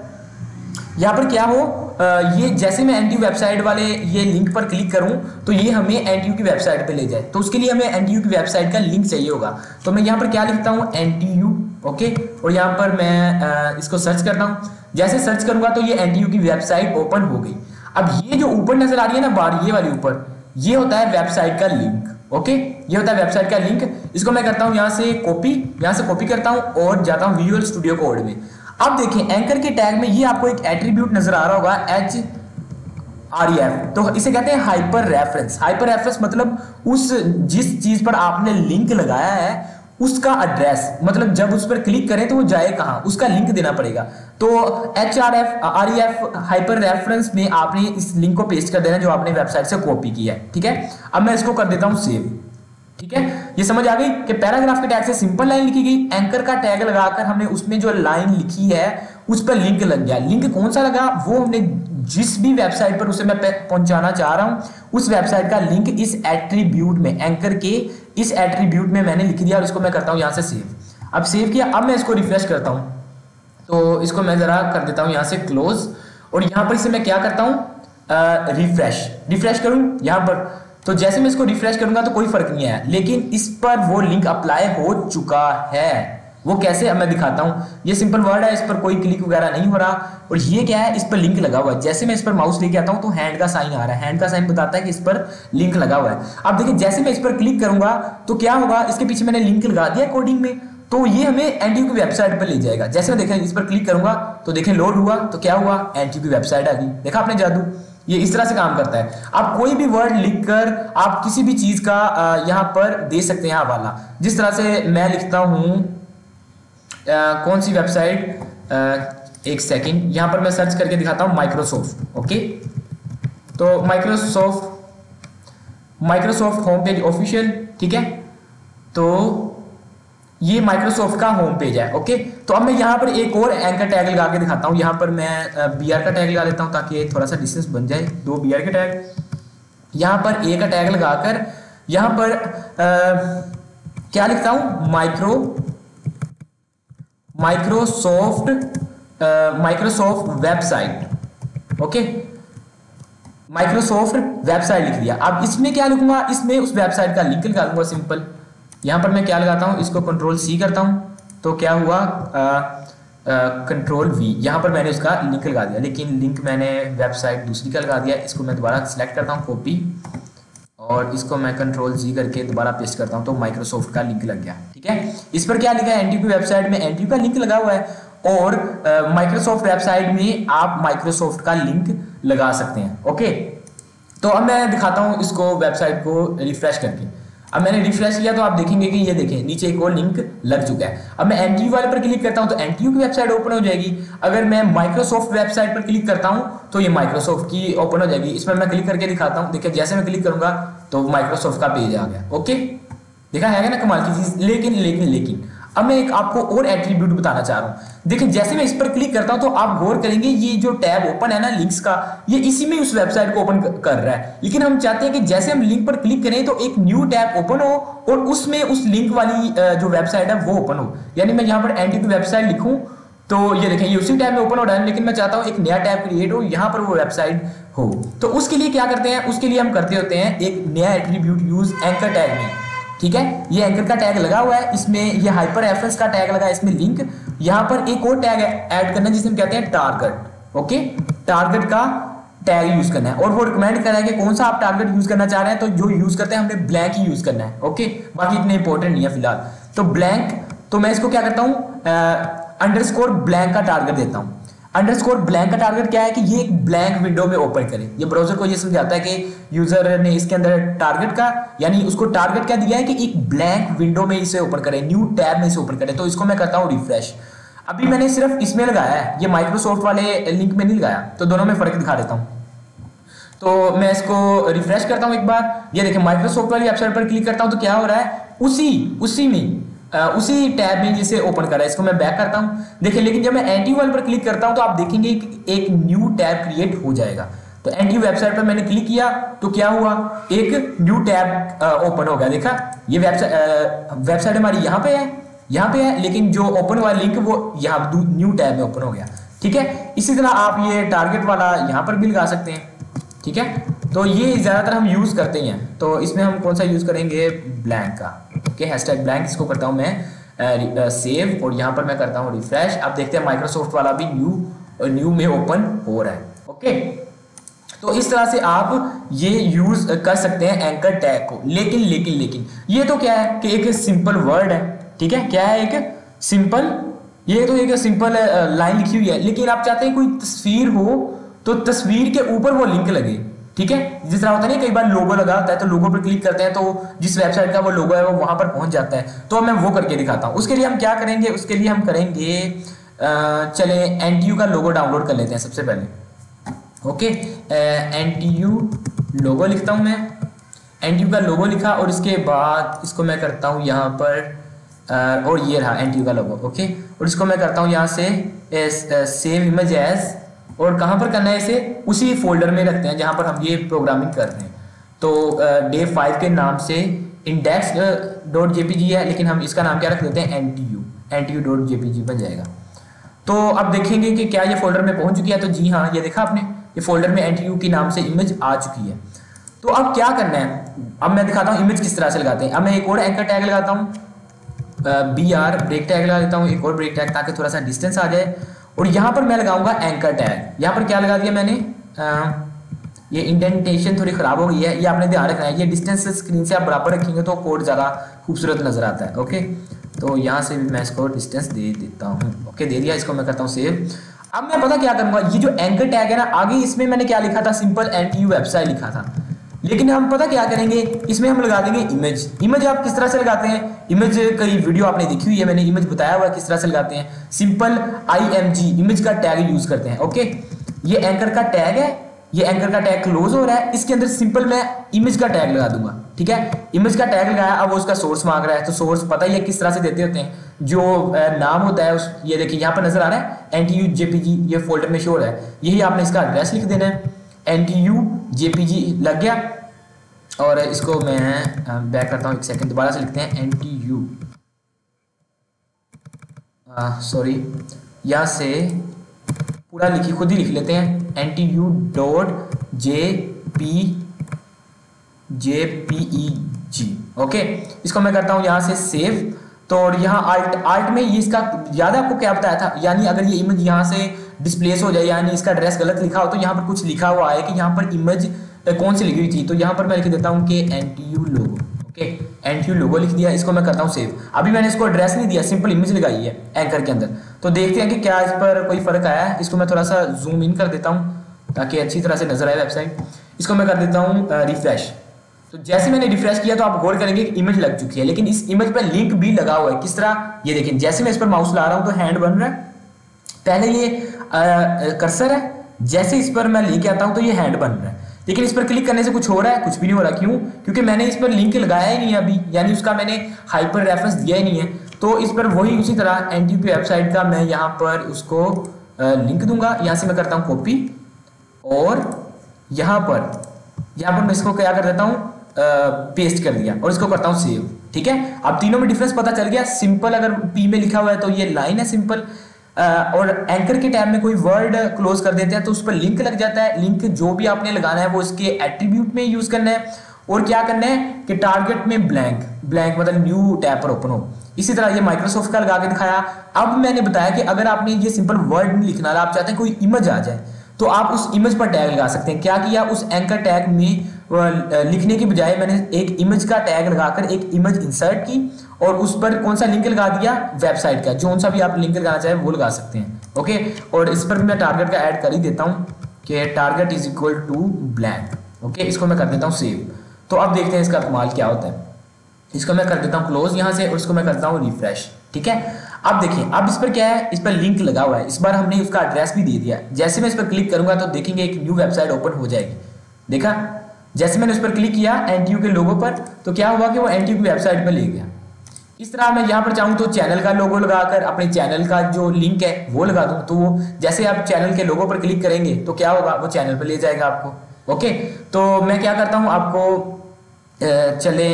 क्या हो, ये जैसे मैं NTU वेबसाइट वाले ये लिंक पर क्लिक करूं तो ये हमें NTU की वेबसाइट पे ले जाए। तो उसके लिए हमें NTU की वेबसाइट का लिंक चाहिए होगा। तो मैं यहाँ पर क्या लिखता हूँ, NTU। ओके, और यहाँ पर मैं इसको सर्च करता हूँ। जैसे सर्च करूंगा तो ये NTU की वेबसाइट ओपन हो गई। अब ये जो ऊपर नजर आ रही है ना बार, ये वाली ऊपर, ये होता है वेबसाइट का लिंक। ओके, ये होता है वेबसाइट का लिंक। इसको मैं करता हूँ यहाँ से कॉपी करता हूँ और जाता हूँ विजुअल स्टूडियो कोड में। अब देखिए एंकर के टैग में ये आपको एक एट्रीब्यूट नजर आ रहा होगा, href। तो इसे कहते हैं हाइपर रेफरेंस। हाइपर रेफरेंस मतलब जिस चीज पर आपने लिंक लगाया है उसका एड्रेस, मतलब जब उस पर क्लिक करें तो वो जाए कहां, उसका लिंक देना पड़ेगा। तो href हाइपर रेफरेंस में आपने इस लिंक को पेस्ट कर देना जो आपने वेबसाइट से कॉपी किया है। ठीक है, अब मैं इसको कर देता हूं सेव। ठीक है, ये समझ आ गई कि पैराग्राफ के टैग से सिंपल लाइन लिखी गई, एंकर का टैग लगाकर हमने उसमें जो लाइन लिखी है उस पर लिंक लग गया। लिंक कौन सा लगा, वो हमने जिस भी वेबसाइट पर उसे मैं पहुंचाना चाह रहा हूं उस वेबसाइट का लिंक इस एट्रीब्यूट में, एंकर के इस एट्रीब्यूट में मैंने लिख दिया और इसको मैं करता हूं यहां से सेव। अब सेव किया, अब मैं इसको रिफ्रेश करता हूँ, तो इसको मैं ज़रा कर देता हूँ यहाँ से क्लोज, और यहाँ पर इसे मैं क्या करता हूँ, रिफ्रेश करूँ यहाँ पर। तो जैसे मैं इसको रिफ्रेश करूंगा तो कोई फर्क नहीं आया, लेकिन इस पर वो लिंक अप्लाई हो चुका है। वो कैसे, अब मैं दिखाता हूँ। ये सिंपल वर्ड है, इस पर कोई क्लिक वगैरह नहीं हो रहा, और ये क्या है, इस पर लिंक लगा हुआ है। जैसे मैं इस पर माउस लेके आता हूँ तो हैंड का साइन आ रहा है, हैंड का साइन बताता है कि इस पर लिंक लगा हुआ है। अब देखिए जैसे मैं इस पर क्लिक करूंगा तो क्या होगा, इसके पीछे मैंने लिंक लगा दिया कोडिंग में, तो ये हमें एनटीयू की वेबसाइट पर ले जाएगा। जैसे मैं देखें इस पर क्लिक करूंगा तो देखें लोड हुआ, तो क्या हुआ, एनटीयू की वेबसाइट आ गई। देखा आपने जादू, ये इस तरह से काम करता है। आप कोई भी वर्ड लिखकर आप किसी भी चीज का यहाँ पर दे सकते हैं हवाला। जिस तरह से मैं लिखता हूँ कौन सी वेबसाइट, एक सेकंड, यहाँ पर मैं सर्च करके दिखाता हूँ माइक्रोसॉफ्ट। ओके, तो माइक्रोसॉफ्ट होम पेज ऑफिशियल, ठीक है, तो ये माइक्रोसॉफ्ट का होम पेज है। ओके, तो अब मैं यहाँ पर एक और एंकर टैग लगा के दिखाता हूँ। यहाँ पर मैं बीआर का टैग लगा लेता हूँ ताकि थोड़ा सा डिस्टेंस बन जाए, 2 बीआर के टैग। यहाँ पर ए का टैग लगाकर यहाँ पर क्या लिखता हूँ, Microsoft website. Okay, Microsoft website लिख दिया। अब इसमें क्या लिखूंगा, इसमें उस वेबसाइट का लिंक लगा दूंगा सिंपल। यहाँ पर मैं क्या लगाता हूँ, इसको कंट्रोल सी करता हूँ, तो क्या हुआ, कंट्रोल वी, यहाँ पर मैंने उसका लिंक लगा दिया, लेकिन लिंक मैंने वेबसाइट दूसरी का लगा दिया। इसको मैं दोबारा सिलेक्ट करता हूँ, कॉपी, और इसको मैं कंट्रोल जी करके दोबारा पेस्ट करता हूँ, तो माइक्रोसॉफ्ट का लिंक लग गया। ठीक है, इस पर क्या लिखा है, एनटीयू की वेबसाइट में एनटीयू का लिंक लगा हुआ है, और माइक्रोसॉफ्ट वेबसाइट में आप माइक्रोसॉफ्ट का लिंक लगा सकते हैं। ओके, तो अब मैं दिखाता हूँ इसको, वेबसाइट को रिफ्रेश करके। अब मैंने रिफ्रेश किया तो आप देखेंगे कि ये देखें नीचे एक और लिंक लग चुका है। अब मैं एनटीयू वाले पर क्लिक करता हूं तो एनटीयू की वेबसाइट ओपन हो जाएगी। अगर मैं माइक्रोसॉफ्ट वेबसाइट पर क्लिक करता हूं तो ये माइक्रोसॉफ्ट की ओपन हो जाएगी। इसमें मैं क्लिक करके दिखाता हूं, देखिए जैसे मैं क्लिक करूंगा तो माइक्रोसॉफ्ट का पेज आ गया। ओके, देखा है ना कमाल की चीज। लेकिन अब मैं एक आपको और एट्रीब्यूट बताना चाह रहा हूं। देखिए जैसे मैं इस पर क्लिक करता हूं तो आप गौर करेंगे ये जो टैब ओपन है ना लिंक्स का, ये इसी में उस वेबसाइट को ओपन कर रहा है। लेकिन हम चाहते हैं कि जैसे हम लिंक पर क्लिक करें तो एक न्यू टैब ओपन हो और उसमें उस लिंक वाली जो वेबसाइट है वो ओपन हो। यानी मैं यहाँ पर एनटीयू की वेबसाइट लिखूं तो ये देखें ये उसी टैब में ओपन हो रहा है, लेकिन मैं चाहता हूं एक नया टैब क्रिएट हो, यहाँ पर वो वेबसाइट हो। तो उसके लिए क्या करते हैं, उसके लिए हम करते होते हैं एक नया एट्रीब्यूट यूज एंकर टैग में। ठीक है, ये एंकर का टैग लगा हुआ है, इसमें ये हाइपर रेफरेंस का टैग लगा है, इसमें लिंक। यहाँ पर एक और टैग ऐड करना है जिसे हम कहते हैं टारगेट। ओके, टारगेट का टैग यूज करना है, और वो रिकमेंड कर रहा है कि कौन सा आप टारगेट यूज करना चाह रहे हैं। तो जो यूज करते हैं हमने ब्लैंक ही यूज करना है। ओके, बाकी इतने इंपॉर्टेंट नहीं है फिलहाल। तो ब्लैंक, तो मैं इसको क्या करता हूँ, अंडरस्कोर ब्लैंक का टारगेट देता हूँ। अंडरस्कोर ब्लैंक का टारगेट क्या है कि ये एक ब्लैंक विंडो में ओपन करे। ये ब्राउजर को ये समझाता है कि यूजर ने इसके अंदर टारगेट का, यानी उसको टारगेट क्या दिया है कि एक ब्लैंक विंडो में इसे ओपन करे, न्यू टैब में इसे ओपन करे। तो इसको मैं करता हूँ रिफ्रेश। अभी मैंने सिर्फ इसमें लगाया है, ये माइक्रोसॉफ्ट वाले लिंक में नहीं लगाया, तो दोनों में फर्क दिखा देता हूँ। तो मैं इसको रिफ्रेश करता हूँ एक बार, ये देखिए माइक्रोसॉफ्ट वाली वेबसाइट पर क्लिक करता हूँ तो क्या हो रहा है, उसी टैब में जिसे ओपन कर रहा है। इसको मैं बैक करता हूं, देखिए। लेकिन जब मैं एनटीयू वाले पर क्लिक करता हूं तो आप देखेंगे कि एक न्यू टैब क्रिएट हो जाएगा। तो एनटीयू वेबसाइट पर मैंने क्लिक किया तो क्या हुआ, एक न्यू टैब ओपन हो गया। देखा, ये वेबसाइट हमारी यहाँ पे है, लेकिन जो ओपन हुआ लिंक वो यहाँ न्यू टैब में ओपन हो गया। ठीक है, इसी तरह आप ये टारगेट वाला यहाँ पर भी लगा सकते हैं। ठीक है, तो ये ज्यादातर हम यूज करते हैं। तो इसमें हम कौन सा यूज करेंगे, ब्लैंक का। ओके, हैशटैग ब्लैंक, इसको करता हूं मैं सेव, और यहां पर मैं करता हूं रिफ्रेश। अब देखते हैं माइक्रोसॉफ्ट वाला भी न्यू में ओपन हो रहा है। ओके, तो इस तरह से आप ये यूज कर सकते हैं एंकर टैग को। लेकिन ये तो क्या है कि एक सिंपल वर्ड है। ठीक है, क्या है, एक सिंपल लाइन लिखी हुई है, लेकिन आप चाहते हैं कोई तस्वीर हो तो तस्वीर के ऊपर वो लिंक लगे। ठीक है, जिस तरह होता है ना, कई बार लोगो लगा होता है तो लोगो पर क्लिक करते हैं तो जिस वेबसाइट का वो लोगो है वो वहां पर पहुंच जाता है। तो मैं वो करके दिखाता हूं। उसके लिए हम क्या करेंगे, उसके लिए हम करेंगे चले एनटीयू का लोगो डाउनलोड कर लेते हैं सबसे पहले। ओके, एनटीयू लोगो लिखता हूं मैं, एनटीयू का लोगो लिखा, और इसके बाद इसको मैं करता हूं यहाँ पर, और ये रहा एनटीयू का लोगो। ओके, और इसको मैं करता हूँ यहाँ से सेव इमेज एज, और कहाँ पर करना है इसे, उसी फोल्डर में रखते हैं जहाँ पर हम ये प्रोग्रामिंग कर रहे हैं। तो डे 5 के नाम से index.jpg है, लेकिन हम इसका नाम क्या रख देते हैं, NTU.jpg बन जाएगा। तो अब देखेंगे कि क्या ये फोल्डर में पहुंच चुकी है। तो जी हाँ, ये देखा आपने, ये फोल्डर में NTU के नाम से इमेज आ चुकी है। तो अब क्या करना है, अब मैं दिखाता हूँ इमेज किस तरह से लगाते हैं। अब मैं एक और एंकर टैग लगाता हूँ, BR ब्रेक टैग लगा देता हूँ, एक और ब्रेक टैग, ताकि थोड़ा सा डिस्टेंस आ जाए। और यहाँ पर मैं लगाऊंगा एंकर टैग। यहाँ पर क्या लगा दिया मैंने, ये इंडेंटेशन थोड़ी खराब हो गई है, ये आपने ध्यान रखना है। ये डिस्टेंस स्क्रीन से आप बराबर रखेंगे तो कोड ज़्यादा खूबसूरत नजर आता है। ओके, तो यहाँ से भी मैं इसको डिस्टेंस दे देता हूँ। ओके, दे दिया, इसको मैं करता हूँ सेव। अब मैं पता क्या करूँगा, ये जो एंकर टैग है ना, आगे इसमें मैंने क्या लिखा था, सिंपल NTU वेबसाइट लिखा था, लेकिन हम पता क्या करेंगे, इसमें हम लगा देंगे इमेज। इमेज आप किस तरह से लगाते हैं, इमेज कई वीडियो आपने देखी हुई है, मैंने इमेज बताया हुआ है किस तरह से लगाते हैं। सिंपल IMG इमेज का टैग यूज करते हैं। ओके, ये एंकर का टैग है, ये एंकर का टैग क्लोज हो रहा है, इसके अंदर सिंपल मैं इमेज का टैग लगा दूंगा। ठीक है, इमेज का टैग लगाया, अब वो उसका सोर्स मांग रहा है, तो सोर्स पता ही है किस तरह से देते होते हैं, जो नाम होता है उस, ये देखिए यहाँ पर नजर आ रहा है NTU.jpg, ये फोल्डर में शो हो रहा है, यही आपने इसका एड्रेस लिख देना है। NTU.jpg लग गया, और इसको मैं बैक करता हूँ, एक सेकंड, दोबारा से लिखते हैं NTU, सॉरी, यहाँ से पूरा लिखी, खुद ही लिख लेते हैं, NTU.jpeg। ओके, इसको मैं करता हूँ यहाँ से सेव। तो और यहाँ आल्ट में ये इसका याद है आपको क्या बताया था, यानी अगर ये इमेज यहाँ से डिस्प्लेस हो जाए, यानी इसका एड्रेस गलत लिखा हो, तो यहाँ पर कुछ लिखा हुआ है कि यहाँ पर इमेज कौन सी लिखी हुई थी, तो यहाँ पर मैं लिख देता हूँ कि NTU लोगो। ओके, NTU लोगो लिख दिया, इसको मैं करता हूँ सेव। अभी मैंने इसको एड्रेस नहीं दिया, सिंपल इमेज लगाई है एंकर के अंदर। तो देखते हैं कि क्या इस पर कोई फर्क आया है। इसको मैं थोड़ा सा जूम इन कर देता हूँ ताकि अच्छी तरह से नजर आए वेबसाइट। इसको मैं कर देता हूँ रिफ्रेश। तो जैसे मैंने रिफ्रेश किया तो आप गौर करेंगे कि इमेज लग चुकी है, लेकिन इस इमेज पर लिंक भी लगा हुआ है। किस तरह, ये देखिए, जैसे मैं इस पर माउस ला रहा हूँ तो हैंड बन रहा है, पहले ये कर्सर है, जैसे इस पर मैं लेके आता हूँ तो ये हैंड बन रहा है, लेकिन इस पर क्लिक करने से कुछ हो रहा है, कुछ भी नहीं हो रहा। क्यों? क्योंकि मैंने इस पर लिंक लगाया ही नहीं है अभी, यानी उसका मैंने हाइपर रेफरेंस दिया ही नहीं है। तो इस पर वही उसी तरह NTU वेबसाइट का मैं यहाँ पर उसको लिंक दूंगा। यहाँ से मैं करता हूँ कॉपी, और यहाँ पर मैं इसको क्या कर देता हूँ, पेस्ट कर दिया, और इसको करता हूँ सेव। ठीक है, अब तीनों में डिफरेंस पता चल गया। सिंपल अगर P में लिखा हुआ है तो ये लाइन है सिंपल, और एंकर के टैब में कोई वर्ड क्लोज कर देते हैं तो उस पर लिंक लग जाता है। लिंक जो भी आपने लगाना है वो इसके एट्रीब्यूट में यूज करना है, और क्या करना है कि टारगेट में ब्लैंक मतलब न्यू टैब पर ओपन हो। इसी तरह ये माइक्रोसॉफ्ट का लगा के दिखाया। अब मैंने बताया कि अगर आपने ये सिंपल वर्ड नहीं लिखना, आप चाहते हैं कोई इमेज आ जाए, तो आप उस इमेज पर टैग लगा सकते हैं। क्या किया, उस एंकर टैग में लिखने की बजाय मैंने एक इमेज का टैग लगाकर एक इमेज इंसर्ट की, और उस पर कौन सा लिंक लगा दिया, वेबसाइट का, जो सा भी आप लिंक लगाना चाहे वो लगा सकते हैं। ओके, और इस पर मैं टारगेट का ऐड कर ही देता हूँ कि target is equal to blank. Okay, इसको मैं कर देता हूँ सेव। तो अब देखते हैं इसका कमाल क्या होता है। इसको मैं कर देता हूँ क्लोज यहाँ से, और इसको मैं करता हूँ रिफ्रेश। ठीक है, अब देखिए, अब इस पर क्या है, इस पर लिंक लगा हुआ है, इस बार हमने उसका एड्रेस भी दे दिया। जैसे मैं इस पर क्लिक करूंगा तो देखेंगे एक न्यू वेबसाइट ओपन हो जाएगी। देखा, जैसे मैंने उस पर क्लिक किया NTU के लोगो पर, तो क्या हुआ कि वो NTU की वेबसाइट पर ले गया। इस तरह मैं यहाँ पर चाहूँ तो चैनल का लोगो लगाकर अपने चैनल का जो लिंक है वो लगा दूँ, तो वो जैसे आप चैनल के लोगो पर क्लिक करेंगे तो क्या होगा, वो चैनल पर ले जाएगा आपको। ओके, तो मैं क्या करता हूँ, आपको चले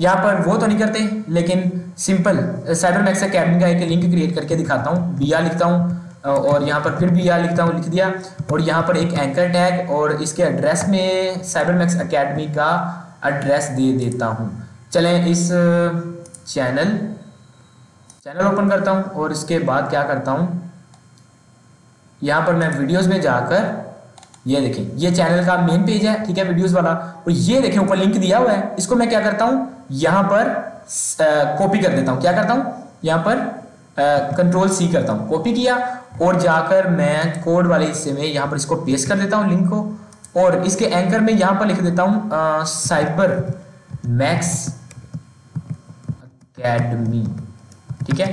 यहाँ पर वो तो नहीं करते, लेकिन सिंपल साइबरमैक्स एकेडमी का एक लिंक क्रिएट करके दिखाता हूँ। BR लिखता हूँ, और यहाँ पर फिर BR लिखता हूँ, लिख दिया, और यहाँ पर एक एंकर टैग, और इसके एड्रेस में साइबरमैक्स एकेडमी का एड्रेस दे देता हूँ। चलें, इस चैनल ओपन करता हूँ, और इसके बाद क्या करता हूँ, यहाँ पर मैं वीडियोस में जाकर, ये देखें, ये चैनल का मेन पेज है, ठीक है, वीडियोस वाला, और ये देखें ऊपर लिंक दिया हुआ है। इसको मैं क्या करता हूँ, यहाँ पर कॉपी कर देता हूँ। क्या करता हूँ, यहाँ पर Ctrl+C करता हूँ, कॉपी किया, और जाकर मैं कोड वाले हिस्से में यहाँ पर इसको पेस्ट कर देता हूँ लिंक को, और इसके एंकर में यहाँ पर लिख देता हूँ साइबरमैक्स एकेडमी। ठीक है,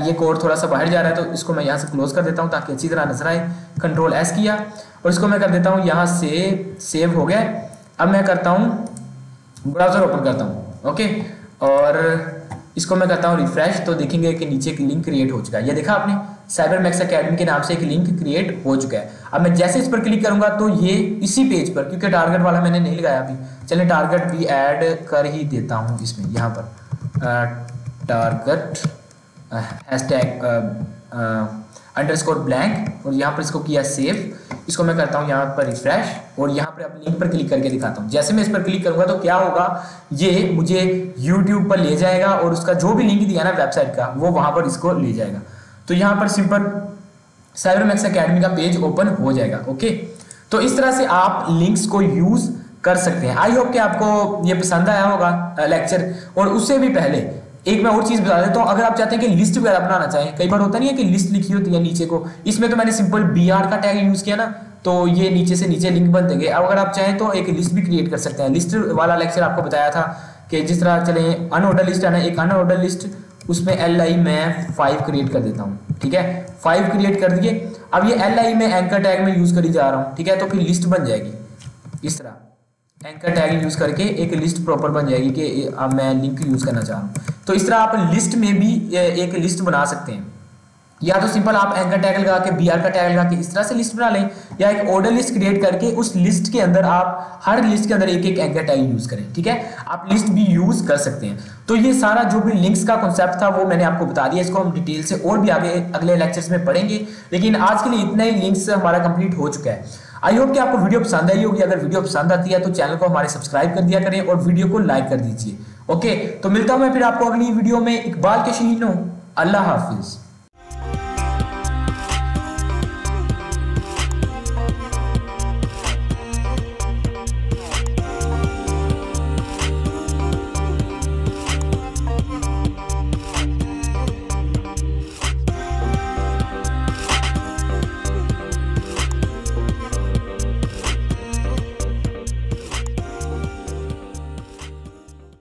ये कोड थोड़ा सा बाहर जा रहा है तो इसको मैं यहाँ से क्लोज कर देता हूँ ताकि अच्छी तरह नजर आए। Ctrl+S किया, और इसको मैं कर देता हूँ यहाँ से सेव हो गया। अब मैं करता हूँ ब्राउजर ओपन करता हूँ। ओके, और इसको मैं करता हूँ रिफ्रेश, तो देखेंगे कि नीचे एक लिंक क्रिएट हो चुका है। ये देखा आपने, साइबरमैक्स एकेडमी के नाम से एक लिंक क्रिएट हो चुका है। अब मैं जैसे इस पर क्लिक करूंगा तो ये इसी पेज पर, क्योंकि टारगेट वाला मैंने नहीं लगाया अभी, चलिए टारगेट भी ऐड कर ही देता हूँ इसमें। यहाँ पर टारगेट हैशटैग अंडरस्कोर ब्लैंक और यहाँ पर इसको किया सेव। इसको मैं करता हूँ यहाँ पर रिफ्रेश और यहाँ पर अपने लिंक पर क्लिक करके दिखाता हूँ। जैसे मैं इस पर क्लिक करूँगा तो क्या होगा, ये मुझे यूट्यूब पर ले जाएगा और उसका जो भी लिंक दिया ना वेबसाइट का वो वहाँ पर इसको ले जाएगा। तो यहाँ पर सिंपल साइबरमैक्स एकेडमी का पेज ओपन हो जाएगा। ओके, तो इस तरह से आप लिंक्स को यूज कर सकते हैं। आई होप कि आपको ये पसंद आया होगा लेक्चर। और उससे भी पहले एक मैं और चीज बता देता हूँ, अगर आप चाहते हैं कि लिस्ट वगैरह बनाना चाहें, कई बार होता नहीं है कि लिस्ट लिखी होती है नीचे को, इसमें तो मैंने सिंपल BR का टैग यूज किया ना, तो ये नीचे से नीचे लिंक बन देंगे। अब अगर आप चाहें तो एक लिस्ट भी क्रिएट कर सकते हैं। लिस्ट वाला लेक्चर आपको बताया था कि जिस तरह चले अनऑर्डर लिस्ट है ना, एक अनऑर्डर लिस्ट, उसमें LI मैं 5 क्रिएट कर देता हूँ। ठीक है, 5 क्रिएट कर दिए। अब ये LI में एंकर टैग में यूज करी जा रहा हूँ। ठीक है, तो फिर लिस्ट बन जाएगी इस तरह, एंकर टैग यूज करके एक लिस्ट प्रॉपर बन जाएगी कि अब मैं लिंक यूज करना चाह रहा हूँ। तो इस तरह आप लिस्ट में भी एक लिस्ट बना सकते हैं। या तो सिंपल आप एंकर टैग लगा के BR का टैग लगा के इस तरह से लिस्ट बना लें, या एक ऑर्डर लिस्ट क्रिएट करके उस लिस्ट के अंदर आप हर लिस्ट के अंदर एक एक एंकर टैग यूज करें। ठीक है, आप लिस्ट भी यूज कर सकते हैं। तो ये सारा जो भी लिंक्स का कॉन्सेप्ट था वो मैंने आपको बता दिया। इसको हम डिटेल से और भी आगे अगले लेक्चर्स में पढ़ेंगे, लेकिन आज के लिए इतना ही लिंक्स हमारा कंप्लीट हो चुका है। आई होप कि आपको वीडियो पसंद आई होगी। अगर वीडियो पसंद आती है तो चैनल को हमारे सब्सक्राइब कर दिया करें और वीडियो को लाइक कर दीजिए। ओके, तो मिलता हूं मैं फिर आपको अगली वीडियो में। इकबाल के शहीनों, अल्लाह हाफिज।